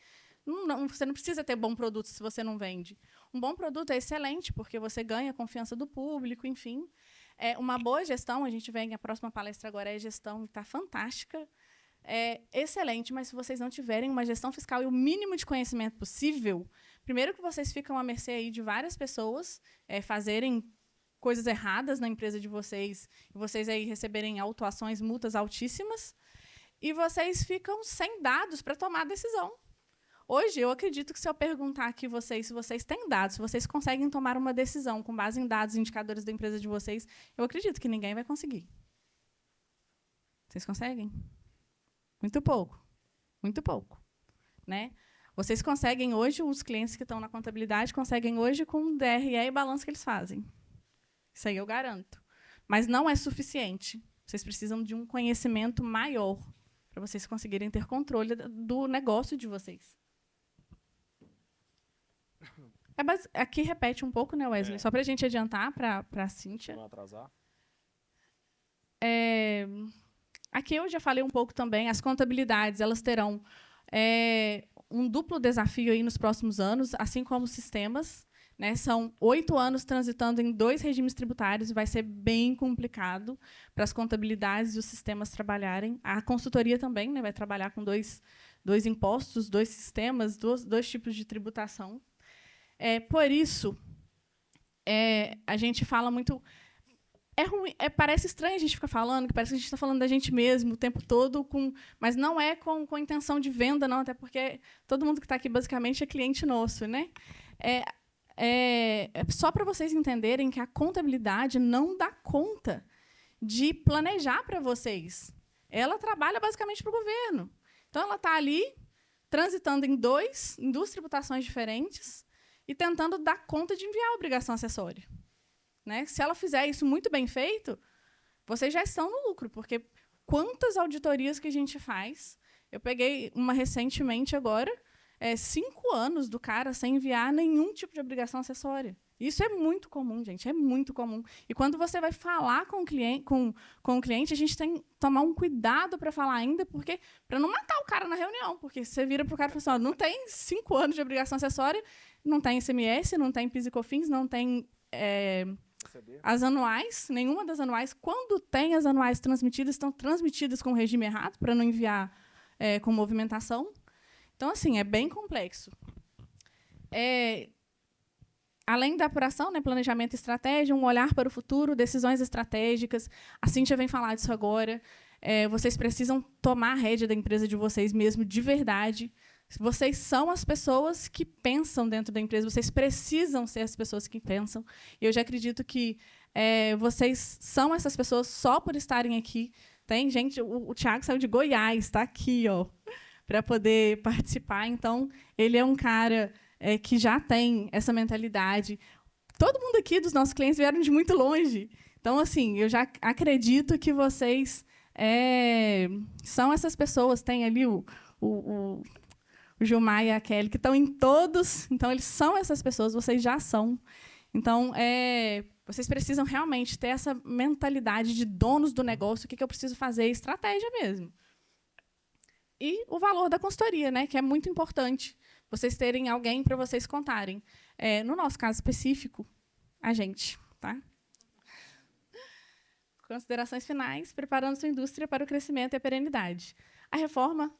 você não precisa ter bom produto se você não vende. Um bom produto é excelente, porque você ganha a confiança do público, enfim. Uma boa gestão, a próxima palestra agora é gestão, está fantástica. É excelente, mas se vocês não tiverem uma gestão fiscal e o mínimo de conhecimento possível, primeiro que vocês ficam à mercê aí de várias pessoas fazerem coisas erradas na empresa de vocês, e vocês aí receberem autuações, multas altíssimas, e vocês ficam sem dados para tomar decisão. Hoje, eu acredito que se eu perguntar aqui se vocês têm dados, se vocês conseguem tomar uma decisão com base em dados e indicadores da empresa de vocês, eu acredito que ninguém vai conseguir. Vocês conseguem? Muito pouco. Muito pouco. Né? Vocês conseguem hoje, os clientes que estão na contabilidade, conseguem hoje com o DRE e balanço que eles fazem. Isso aí eu garanto. Mas não é suficiente. Vocês precisam de um conhecimento maior para vocês conseguirem ter controle do negócio de vocês. Aqui repete um pouco, né, Wesley? Só para a gente adiantar para a Cíntia. Não atrasar. Aqui eu já falei um pouco também, as contabilidades elas terão um duplo desafio aí nos próximos anos, assim como os sistemas. Né, são 8 anos transitando em 2 regimes tributários, e vai ser bem complicado para as contabilidades e os sistemas trabalharem. A consultoria também, né, vai trabalhar com dois impostos, 2 sistemas, dois tipos de tributação. Por isso, a gente fala muito... É ruim, parece estranho a gente ficar falando, que parece que a gente está falando da gente mesmo o tempo todo, mas não é com a intenção de venda, não, até porque todo mundo que está aqui, basicamente, é cliente nosso. Né? Só para vocês entenderem que a contabilidade não dá conta de planejar para vocês. Ela trabalha, basicamente, para o governo. Então, ela está ali, transitando em duas tributações diferentes e tentando dar conta de enviar a obrigação acessória. Né? Se ela fizer isso muito bem feito, vocês já estão no lucro, porque quantas auditorias que a gente faz? Eu peguei uma recentemente agora, 5 anos do cara sem enviar nenhum tipo de obrigação acessória. Isso é muito comum, gente, é muito comum. E quando você vai falar com o cliente, a gente tem que tomar um cuidado para falar ainda, para não matar o cara na reunião, porque você vira para o cara e fala assim, não tem 5 anos de obrigação acessória, não tem ICMS, não tem PIS e COFINS, não tem... as anuais, nenhuma das anuais, quando tem as anuais transmitidas, estão transmitidas com o regime errado, para não enviar com movimentação. Então, assim, é bem complexo. Além da apuração, né, planejamento e estratégia, um olhar para o futuro, decisões estratégicas. A Cíntia vem falar disso agora. Vocês precisam tomar a rédea da empresa de vocês mesmo, de verdade. Vocês são as pessoas que pensam dentro da empresa, vocês precisam ser as pessoas que pensam. E eu já acredito que vocês são essas pessoas só por estarem aqui. Tem gente, o Thiago saiu de Goiás, está aqui, para poder participar. Então, ele é um cara que já tem essa mentalidade. Todo mundo aqui dos nossos clientes vieram de muito longe. Então, assim, eu já acredito que vocês são essas pessoas. Tem ali o Gilmar e a Kelly, que estão em todos. Então, eles são essas pessoas, vocês já são. Então, vocês precisam realmente ter essa mentalidade de donos do negócio, o que eu preciso fazer, estratégia mesmo. E o valor da consultoria, né, que é muito importante. Vocês terem alguém para vocês contarem. No nosso caso específico, a gente. Tá? Considerações finais, preparando sua indústria para o crescimento e a perenidade. A reforma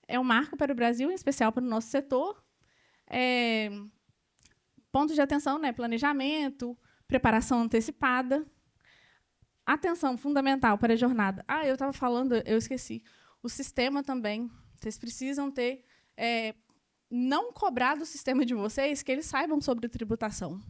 é um marco para o Brasil, em especial para o nosso setor. Pontos de atenção, né? Planejamento, preparação antecipada, atenção fundamental para a jornada. Eu estava falando, eu esqueci. O sistema também. Vocês precisam ter... não cobrar do sistema de vocês que eles saibam sobre tributação.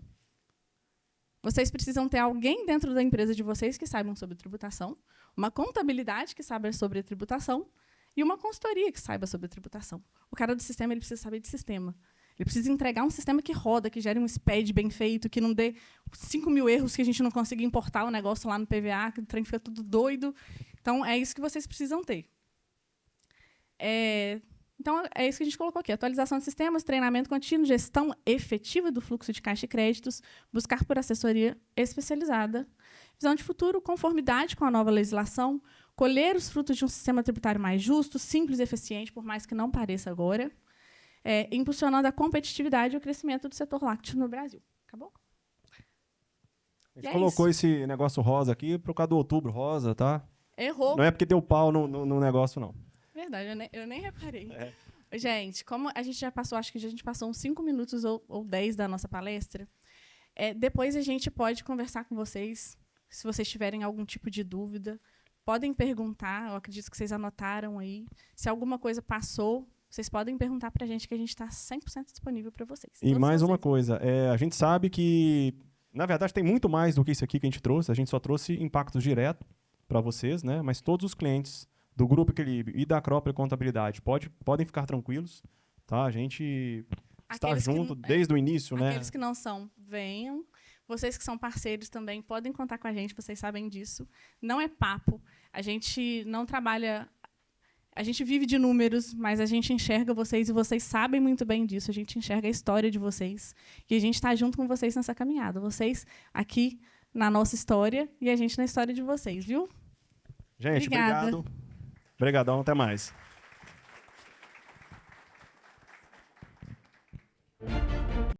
Vocês precisam ter alguém dentro da empresa de vocês que saibam sobre tributação, uma contabilidade que saiba sobre tributação e uma consultoria que saiba sobre tributação. O cara do sistema ele precisa saber de sistema. Ele precisa entregar um sistema que roda, que gere um SPED bem feito, que não dê 5.000 erros que a gente não consiga importar o negócio lá no PVA, que o trem fica tudo doido. Então, é isso que vocês precisam ter. Então, é isso que a gente colocou aqui. Atualização de sistemas, treinamento contínuo, gestão efetiva do fluxo de caixa e créditos, buscar por assessoria especializada, visão de futuro, conformidade com a nova legislação, colher os frutos de um sistema tributário mais justo, simples e eficiente, por mais que não pareça agora, impulsionando a competitividade e o crescimento do setor lácteo no Brasil. Acabou? A gente colocou esse negócio rosa aqui por causa do Outubro Rosa, tá? Errou. Não é porque deu pau no negócio, não. Verdade, eu nem reparei. Gente, como a gente já passou, acho que a gente passou uns 5 minutos ou 10 da nossa palestra, depois a gente pode conversar com vocês, se vocês tiverem algum tipo de dúvida, podem perguntar, eu acredito que vocês anotaram aí. Se alguma coisa passou, vocês podem perguntar para a gente, que a gente está 100% disponível para vocês. E mais uma coisa, a gente sabe que, na verdade, tem muito mais do que isso aqui que a gente trouxe, a gente só trouxe impactos diretos para vocês, né? Mas todos os clientes do Grupo Equilíbrio e da Acrópole Contabilidade podem ficar tranquilos, tá? A gente está junto desde o início, né? Aqueles que não são, venham. Vocês que são parceiros também podem contar com a gente, vocês sabem disso. Não é papo. A gente não trabalha... A gente vive de números, mas a gente enxerga vocês e vocês sabem muito bem disso. A gente enxerga a história de vocês e a gente está junto com vocês nessa caminhada. Vocês aqui na nossa história e a gente na história de vocês, viu? Gente, Obrigada. obrigado. Obrigadão, até mais.